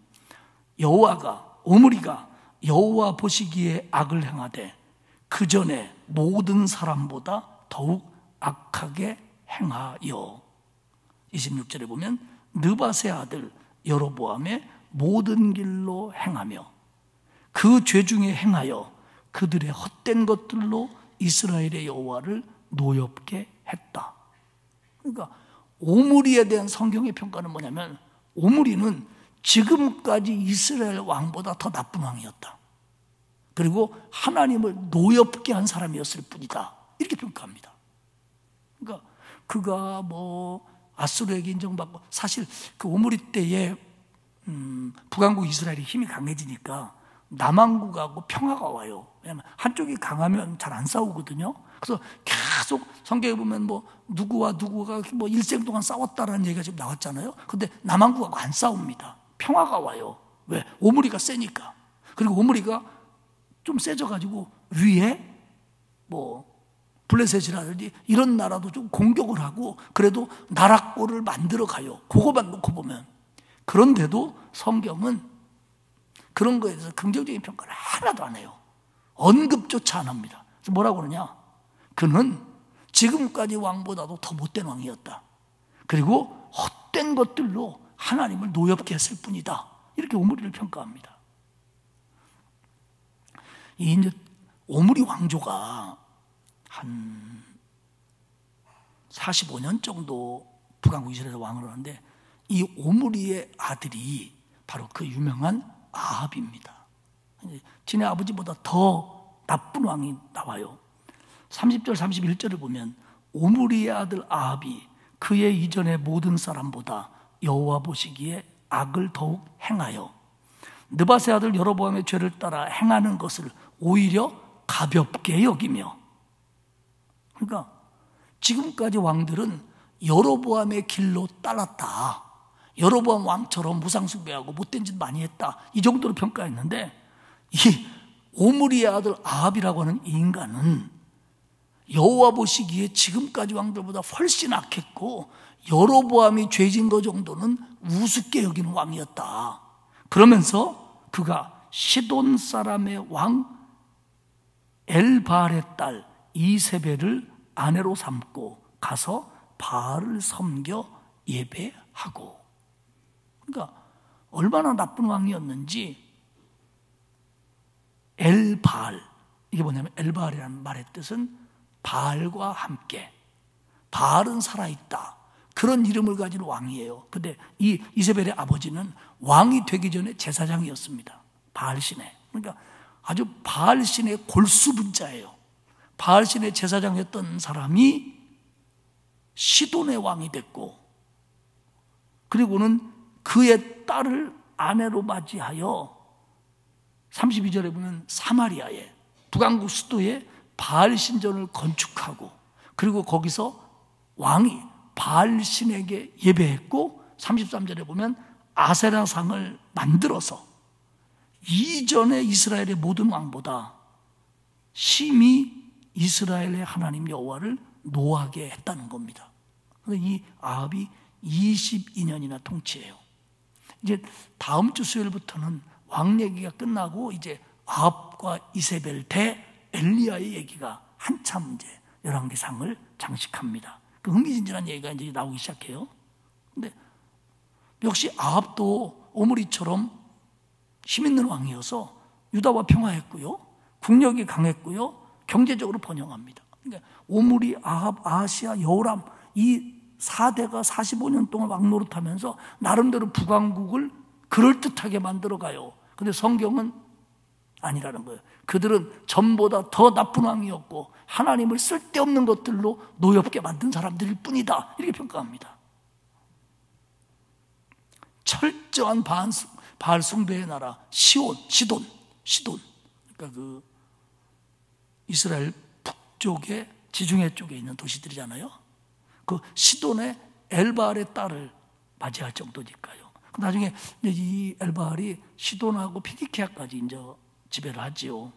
여호와가 오므리가 여호와 보시기에 악을 행하되 그 전에 모든 사람보다 더욱 악하게 행하여. 26절에 보면 느밧의 아들 여로보암의 모든 길로 행하며 그 죄 중에 행하여 그들의 헛된 것들로 이스라엘의 여호와를 노엽게 했다. 그러니까 오므리에 대한 성경의 평가는 뭐냐면 오므리는 지금까지 이스라엘 왕보다 더 나쁜 왕이었다. 그리고 하나님을 노엽게 한 사람이었을 뿐이다. 이렇게 평가합니다. 그러니까 그가 뭐 아수르에게 인정받고, 사실 그 오므리 때에 북왕국 이스라엘이 힘이 강해지니까 남왕국하고 평화가 와요. 왜냐하면 한쪽이 강하면 잘 안 싸우거든요. 그래서 계속 성경에 보면 뭐 누구와 누구가 뭐 일생 동안 싸웠다라는 얘기가 지금 나왔잖아요. 근데 남왕국하고 안 싸웁니다. 평화가 와요. 왜? 오므리가 세니까. 그리고 오므리가 좀 세져가지고 위에 뭐 블레셋이라든지 이런 나라도 좀 공격을 하고 그래도 나라꼴을 만들어 가요. 그거만 놓고 보면. 그런데도 성경은 그런 거에 대해서 긍정적인 평가를 하나도 안 해요. 언급조차 안 합니다. 그래서 뭐라고 그러냐? 그는 지금까지 왕보다도 더 못된 왕이었다. 그리고 헛된 것들로 하나님을 노엽게 했을 뿐이다. 이렇게 오므리를 평가합니다. 이제 오므리 왕조가 한 45년 정도 북왕국 이스라엘에서 왕을 하는데, 이 오므리의 아들이 바로 그 유명한 아합입니다. 지네 아버지보다 더 나쁜 왕이 나와요. 30절 31절을 보면 오므리의 아들 아합이 그의 이전의 모든 사람보다 여호와 보시기에 악을 더욱 행하여 느밧의 아들 여로보암의 죄를 따라 행하는 것을 오히려 가볍게 여기며, 그러니까 지금까지 왕들은 여로보암의 길로 따랐다, 여로보암 왕처럼 무상숭배하고 못된 짓 많이 했다, 이 정도로 평가했는데, 이 오므리의 아들 아합이라고 하는 이 인간은 여호와 보시기에 지금까지 왕들보다 훨씬 악했고 여로보암이 죄진 것 정도는 우습게 여기는 왕이었다. 그러면서 그가 시돈 사람의 왕 엘바알의 딸 이세벨을 아내로 삼고 가서 바알을 섬겨 예배하고. 그러니까 얼마나 나쁜 왕이었는지. 엘바알, 이게 뭐냐면 엘바알이라는 말의 뜻은 바알과 함께, 바알은 살아있다, 그런 이름을 가진 왕이에요. 근데 이 이세벨의 아버지는 왕이 되기 전에 제사장이었습니다. 바알신의. 그러니까 아주 바알신의 골수분자예요. 바알신의 제사장이었던 사람이 시돈의 왕이 됐고, 그리고는 그의 딸을 아내로 맞이하여 32절에 보면 사마리아에, 북왕국 수도에 바알 신전을 건축하고, 그리고 거기서 왕이 바알 신에게 예배했고, 33절에 보면 아세라상을 만들어서 이전의 이스라엘의 모든 왕보다 심히 이스라엘의 하나님 여호와를 노하게 했다는 겁니다. 이 아합이 22년이나 통치해요. 이제 다음 주 수요일부터는 왕 얘기가 끝나고 이제 아합과 이세벨 대 엘리야의 얘기가 한참 이제 열왕기상을 장식합니다. 그 흥미진진한 얘기가 이제 나오기 시작해요. 근데 역시 아합도 오므리처럼 힘 있는 왕이어서 유다와 평화했고요, 국력이 강했고요, 경제적으로 번영합니다. 그러니까 오므리, 아합, 아하시아, 여호람, 이 4대가 45년 동안 왕노릇하면서 나름대로 북왕국을 그럴듯하게 만들어가요. 근데 성경은 아니라는 거예요. 그들은 전보다 더 나쁜 왕이었고 하나님을 쓸데없는 것들로 노엽게 만든 사람들일 뿐이다, 이렇게 평가합니다. 철저한 바알 숭배의 나라 시돈. 그러니까 그 이스라엘 북쪽에 지중해 쪽에 있는 도시들이잖아요. 그 시돈의 엘바알의 딸을 맞이할 정도니까요. 나중에 이 엘바알이 시돈하고 피니케아까지 이제 지배를 하지요.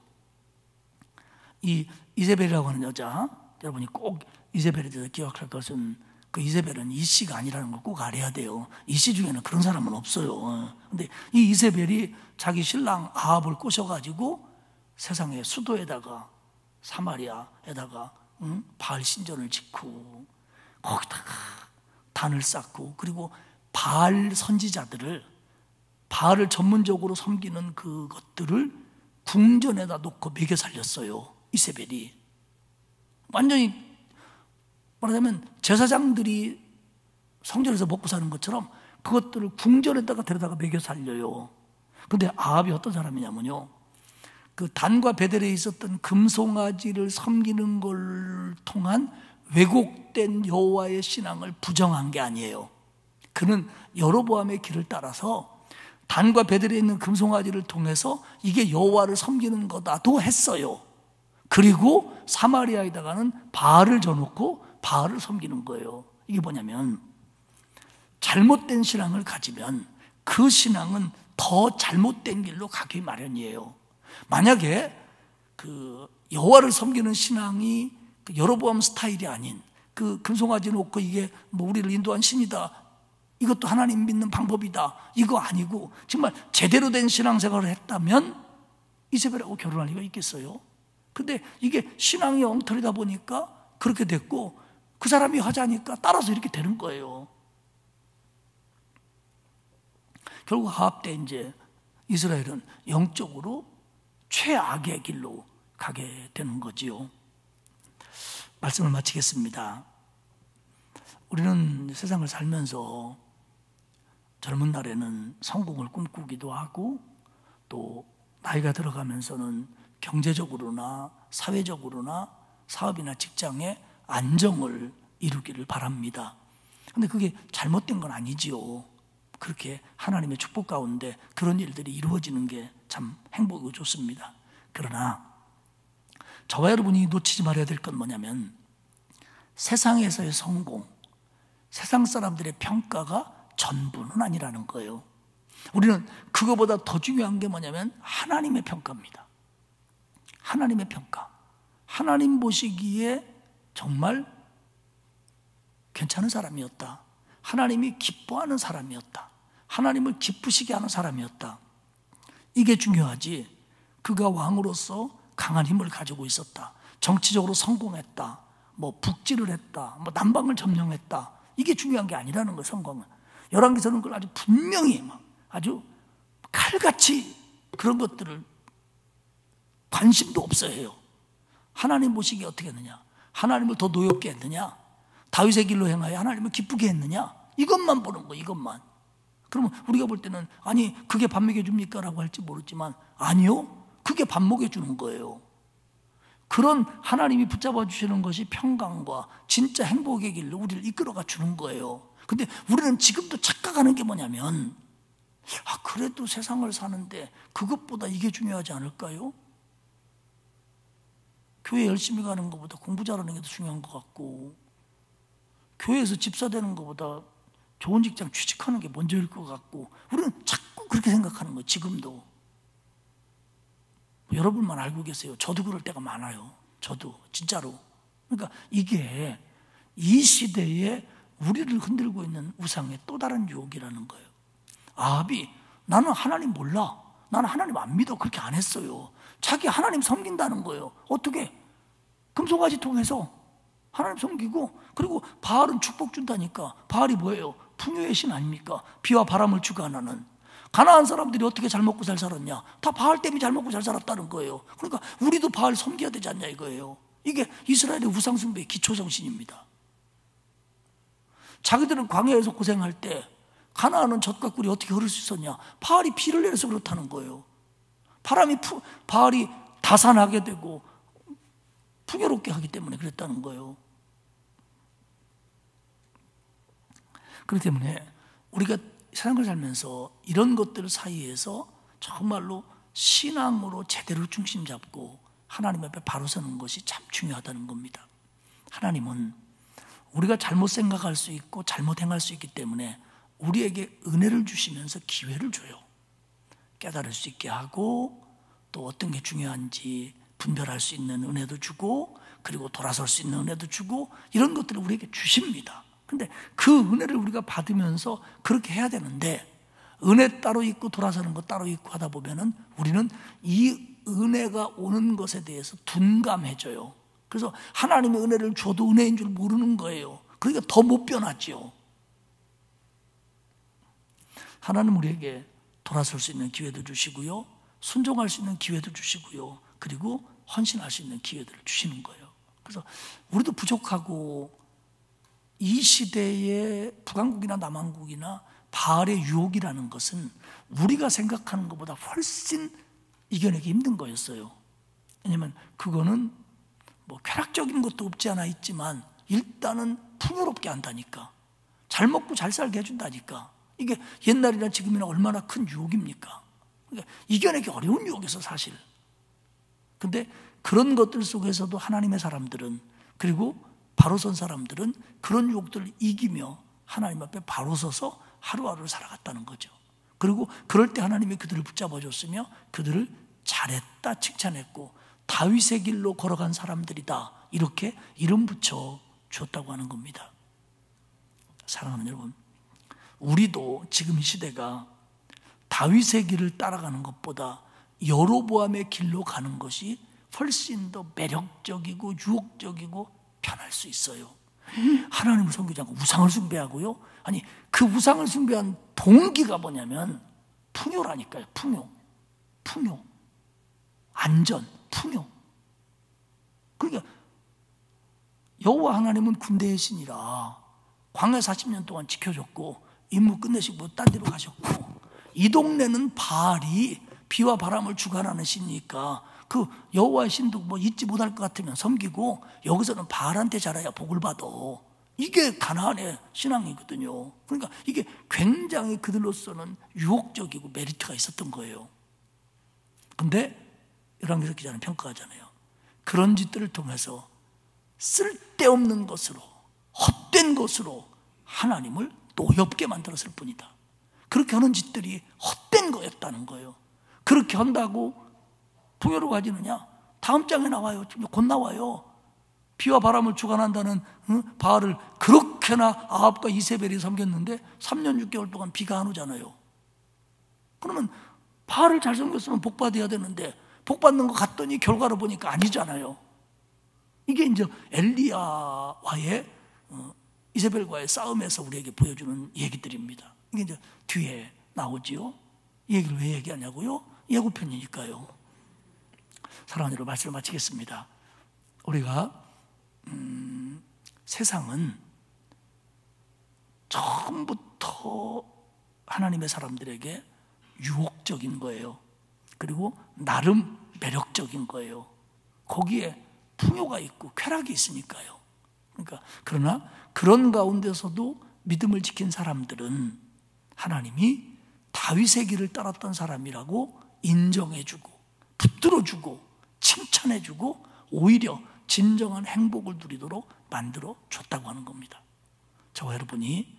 이 이세벨이라고 하는 여자, 여러분이 꼭 이세벨에 대해서 기억할 것은, 그 이세벨은 이씨가 아니라는 걸 꼭 알아야 돼요. 이씨 중에는 그런 사람은 없어요. 근데 이 이세벨이 자기 신랑 아합을 꼬셔가지고 세상의 수도에다가, 사마리아에다가 바알 신전을 짓고 거기다가 단을 쌓고, 그리고 바알 선지자들을, 바알을 전문적으로 섬기는 그것들을 궁전에다 놓고 먹여 살렸어요. 이세벨이. 완전히 말하자면 제사장들이 성전에서 먹고 사는 것처럼 그것들을 궁전에다가 데려다가 먹여 살려요. 근데 아합이 어떤 사람이냐면요, 그 단과 베델에 있었던 금송아지를 섬기는 걸 통한 왜곡된 여호와의 신앙을 부정한 게 아니에요. 그는 여로보암의 길을 따라서 단과 베델에 있는 금송아지를 통해서 이게 여호와를 섬기는 거다도 했어요. 그리고 사마리아에다가는 바알을 져놓고 바알을 섬기는 거예요. 이게 뭐냐면 잘못된 신앙을 가지면 그 신앙은 더 잘못된 길로 가기 마련이에요. 만약에 그 여호와를 섬기는 신앙이 그 여로보암 스타일이 아닌 그 금송아지 놓고 이게 뭐 우리를 인도한 신이다, 이것도 하나님 믿는 방법이다, 이거 아니고 정말 제대로 된 신앙생활을 했다면 이세벨하고 결혼할 리가 있겠어요? 근데 이게 신앙이 엉터리다 보니까 그렇게 됐고 그 사람이 하자니까 따라서 이렇게 되는 거예요. 결국 하합 때 이제 이스라엘은 영적으로 최악의 길로 가게 되는 거지요. 말씀을 마치겠습니다. 우리는 세상을 살면서 젊은 날에는 성공을 꿈꾸기도 하고 또 나이가 들어가면서는 경제적으로나 사회적으로나 사업이나 직장에 안정을 이루기를 바랍니다. 그런데 그게 잘못된 건 아니지요. 그렇게 하나님의 축복 가운데 그런 일들이 이루어지는 게 참 행복이고 좋습니다. 그러나 저와 여러분이 놓치지 말아야 될 건 뭐냐면 세상에서의 성공, 세상 사람들의 평가가 전부는 아니라는 거예요. 우리는 그거보다 더 중요한 게 뭐냐면 하나님의 평가입니다. 하나님의 평가. 하나님 보시기에 정말 괜찮은 사람이었다, 하나님이 기뻐하는 사람이었다, 하나님을 기쁘시게 하는 사람이었다, 이게 중요하지. 그가 왕으로서 강한 힘을 가지고 있었다, 정치적으로 성공했다, 뭐 북지를 했다, 뭐 남방을 점령했다, 이게 중요한 게 아니라는 거예요. 성공은 열왕기서는 그걸 아주 분명히 막 아주 칼같이 그런 것들을 관심도 없어 해요. 하나님 보시기에 어떻게 했느냐, 하나님을 더 노엽게 했느냐, 다윗의 길로 행하여 하나님을 기쁘게 했느냐, 이것만 보는 거예요. 이것만. 그러면 우리가 볼 때는 아니 그게 밥 먹여줍니까? 라고 할지 모르지만 아니요, 그게 밥 먹여주는 거예요. 그런 하나님이 붙잡아 주시는 것이 평강과 진짜 행복의 길로 우리를 이끌어가 주는 거예요. 근데 우리는 지금도 착각하는 게 뭐냐면 그래도 세상을 사는데 그것보다 이게 중요하지 않을까요? 교회 열심히 가는 것보다 공부 잘하는 게 더 중요한 것 같고, 교회에서 집사 되는 것보다 좋은 직장 취직하는 게 먼저일 것 같고, 우리는 자꾸 그렇게 생각하는 거예요. 지금도. 여러분만 알고 계세요. 저도 그럴 때가 많아요. 저도 진짜로. 그러니까 이게 이 시대에 우리를 흔들고 있는 우상의 또 다른 유혹이라는 거예요. 아합이 나는 하나님 몰라, 나는 하나님 안 믿어, 그렇게 안 했어요. 자기 하나님 섬긴다는 거예요. 어떻게? 금송아지 통해서 하나님 섬기고, 그리고 바알은 축복 준다니까. 바알이 뭐예요? 풍요의 신 아닙니까? 비와 바람을 주관하는. 가나안 사람들이 어떻게 잘 먹고 잘 살았냐? 다 바알 때문에 잘 먹고 잘 살았다는 거예요. 그러니까 우리도 바알 섬겨야 되지 않냐 이거예요. 이게 이스라엘의 우상숭배의 기초정신입니다. 자기들은 광야에서 고생할 때 가나안은 젖과 꿀이 어떻게 흐를 수 있었냐? 바알이 피를 내려서 그렇다는 거예요. 바알이 다산하게 되고 풍요롭게 하기 때문에 그랬다는 거예요. 그렇기 때문에 우리가 세상을 살면서 이런 것들 사이에서 정말로 신앙으로 제대로 중심 잡고 하나님 앞에 바로 서는 것이 참 중요하다는 겁니다. 하나님은 우리가 잘못 생각할 수 있고 잘못 행할 수 있기 때문에 우리에게 은혜를 주시면서 기회를 줘요. 깨달을 수 있게 하고, 또 어떤 게 중요한지 분별할 수 있는 은혜도 주고, 그리고 돌아설 수 있는 은혜도 주고, 이런 것들을 우리에게 주십니다. 근데 그 은혜를 우리가 받으면서 그렇게 해야 되는데, 은혜 따로 있고 돌아서는 것 따로 있고 하다 보면은 우리는 이 은혜가 오는 것에 대해서 둔감해져요. 그래서 하나님의 은혜를 줘도 은혜인 줄 모르는 거예요. 그러니까 더 못 변하지요. 하나님 우리에게 돌아설 수 있는 기회도 주시고요, 순종할 수 있는 기회도 주시고요, 그리고 헌신할 수 있는 기회들을 주시는 거예요. 그래서 우리도 부족하고, 이 시대의 북한국이나 남한국이나 바알의 유혹이라는 것은 우리가 생각하는 것보다 훨씬 이겨내기 힘든 거였어요. 왜냐하면 그거는 뭐 쾌락적인 것도 없지 않아 있지만 일단은 풍요롭게 한다니까. 잘 먹고 잘 살게 해준다니까. 이게 옛날이나 지금이나 얼마나 큰 유혹입니까? 그러니까 이겨내기 어려운 유혹이었어, 사실. 근데 그런 것들 속에서도 하나님의 사람들은, 그리고 바로 선 사람들은 그런 유혹들을 이기며 하나님 앞에 바로 서서 하루하루를 살아갔다는 거죠. 그리고 그럴 때 하나님이 그들을 붙잡아 줬으며 그들을 잘했다 칭찬했고 다윗의 길로 걸어간 사람들이다, 이렇게 이름 붙여 줬다고 하는 겁니다. 사랑하는 여러분, 우리도 지금 이 시대가 다윗의 길을 따라가는 것보다 여로보암의 길로 가는 것이 훨씬 더 매력적이고 유혹적이고 편할 수 있어요. 하나님을 섬기지 않고 우상을 숭배하고요. 아니, 그 우상을 숭배한 동기가 뭐냐면 풍요라니까요. 풍요, 안전, 풍요. 그러니까 여호와 하나님은 군대의 신이라 광야 40년 동안 지켜줬고 임무 끝내시고 딴 데로 가셨고, 이 동네는 바알이 비와 바람을 주관하는 신이니까 그 여호와의 신도 뭐 잊지 못할 것 같으면 섬기고 여기서는 바알한테 잘해야 복을 받아. 이게 가나안의 신앙이거든요. 그러니까 이게 굉장히 그들로서는 유혹적이고 메리트가 있었던 거예요. 근데 열왕기서 기자는 평가하잖아요. 그런 짓들을 통해서 쓸데없는 것으로, 헛된 것으로 하나님을 노엽게 만들었을 뿐이다. 그렇게 하는 짓들이 헛된 거였다는 거예요. 그렇게 한다고 풍요로워지느냐? 다음 장에 나와요. 곧 나와요. 비와 바람을 주관한다는 바알을 그렇게나 아합과 이세벨이 섬겼는데 3년 6개월 동안 비가 안 오잖아요. 그러면 바알을 잘 섬겼으면 복 받아야 되는데 복 받는 것 같더니 결과로 보니까 아니잖아요. 이게 이제 엘리야와의 이세벨과의 싸움에서 우리에게 보여주는 얘기들입니다. 이게 이제 뒤에 나오지요. 이 얘기를 왜 얘기하냐고요? 예고편이니까요. 사랑하는 여러분, 말씀을 마치겠습니다. 우리가 세상은 처음부터 하나님의 사람들에게 유혹적인 거예요. 그리고 나름 매력적인 거예요. 거기에 풍요가 있고 쾌락이 있으니까요. 그러니까 그러나 그런 가운데서도 믿음을 지킨 사람들은 하나님이 다윗의 길을 따랐던 사람이라고 인정해주고 붙들어주고 칭찬해주고 오히려 진정한 행복을 누리도록 만들어 줬다고 하는 겁니다. 저와 여러분이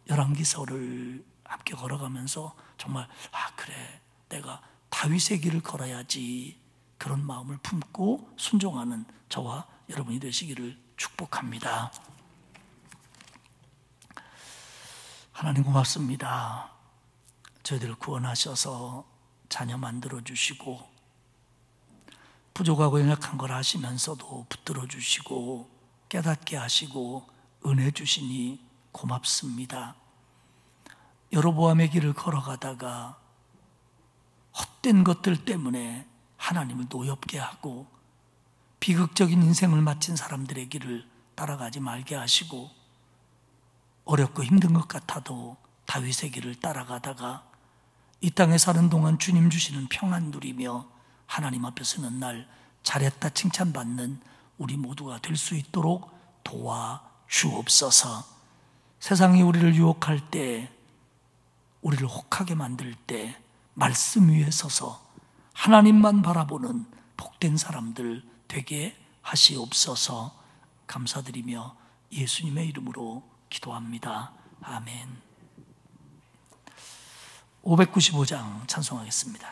열왕기서를 함께 걸어가면서 정말 그래, 내가 다윗의 길을 걸어야지, 그런 마음을 품고 순종하는 저와 여러분이 되시기를 축복합니다. 하나님 고맙습니다. 저희들을 구원하셔서 자녀 만들어주시고 부족하고 연약한 걸 아시면서도 붙들어주시고 깨닫게 하시고 은혜 주시니 고맙습니다. 여로보암의 길을 걸어가다가 헛된 것들 때문에 하나님을 노엽게 하고 비극적인 인생을 마친 사람들의 길을 따라가지 말게 하시고, 어렵고 힘든 것 같아도 다윗의 길을 따라가다가 이 땅에 사는 동안 주님 주시는 평안 누리며 하나님 앞에 서는 날 잘했다 칭찬받는 우리 모두가 될 수 있도록 도와주옵소서. 세상이 우리를 유혹할 때, 우리를 혹하게 만들 때 말씀 위에 서서 하나님만 바라보는 복된 사람들 되게 하시옵소서. 감사드리며 예수님의 이름으로 기도합니다. 아멘. 595장 찬송하겠습니다.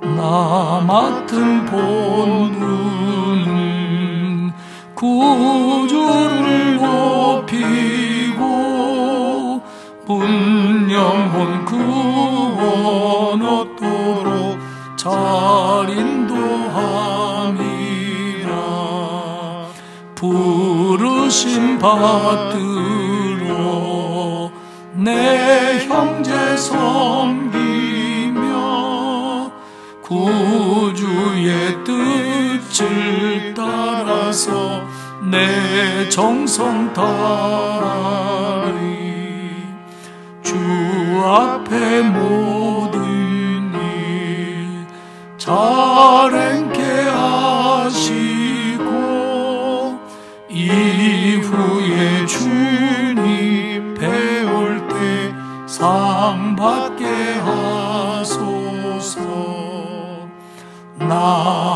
나 맡은 본분은 구주를 높이고 분영혼 구원 얻도록 잘 인도함이라. 부르심 받들어 내 형제 섬기며 구주의 뜻을 따라서 내 정성 다하리. 앞에 모든 일 잘 행케 하시고 이후에 주님 배울 때 상 받게 하소서. 나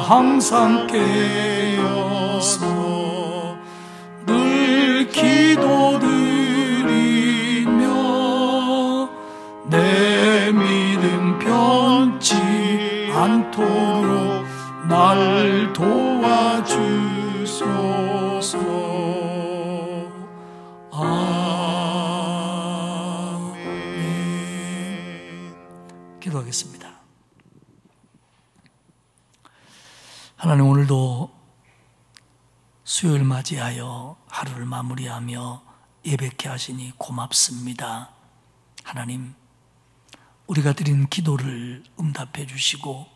항상 깨어서 늘 기도드리며 내 믿음 변치 않도록 날 도와주소서. 아멘. 기도하겠습니다. 하나님, 오늘도 수요일 맞이하여 하루를 마무리하며 예배케 하시니 고맙습니다. 하나님, 우리가 드린 기도를 응답해 주시고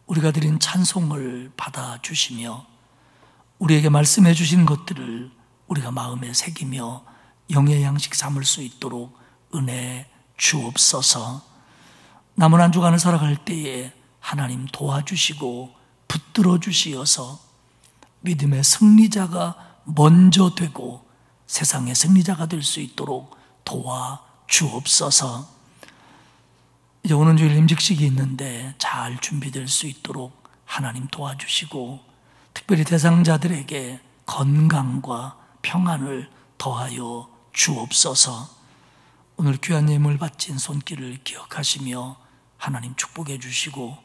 우리가 드린 찬송을 받아주시며 우리에게 말씀해 주신 것들을 우리가 마음에 새기며 영의 양식 삼을 수 있도록 은혜 주옵소서. 남은 한 주간을 살아갈 때에 하나님 도와주시고 붙들어 주시어서 믿음의 승리자가 먼저 되고 세상의 승리자가 될 수 있도록 도와주옵소서. 이제 오는 주일 임직식이 있는데 잘 준비될 수 있도록 하나님 도와주시고 특별히 대상자들에게 건강과 평안을 더하여 주옵소서. 오늘 귀한 예물 바친 손길을 기억하시며 하나님 축복해 주시고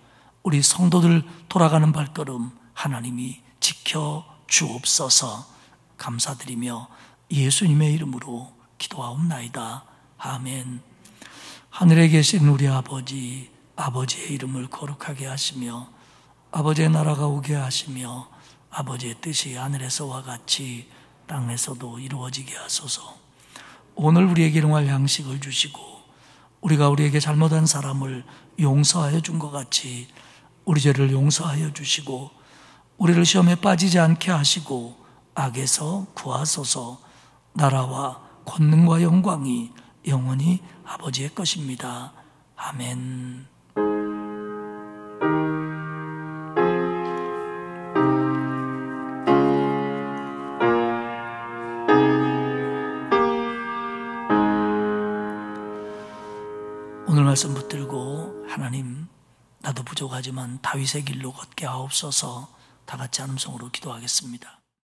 우리 성도들 돌아가는 발걸음 하나님이 지켜 주옵소서. 감사드리며 예수님의 이름으로 기도하옵나이다. 아멘. 하늘에 계신 우리 아버지, 아버지의 이름을 거룩하게 하시며 아버지의 나라가 오게 하시며 아버지의 뜻이 하늘에서와 같이 땅에서도 이루어지게 하소서. 오늘 우리에게 일용할 양식을 주시고 우리가 우리에게 잘못한 사람을 용서하여 준 것 같이 우리 죄를 용서하여 주시고 우리를 시험에 빠지지 않게 하시고 악에서 구하소서. 나라와 권능과 영광이 영원히 아버지의 것입니다. 아멘. 오늘 말씀 붙들고 하나님, 나도 부족하지만 다윗의 길로 걷게 하옵소서. 다 같이 한음성으로 기도하겠습니다.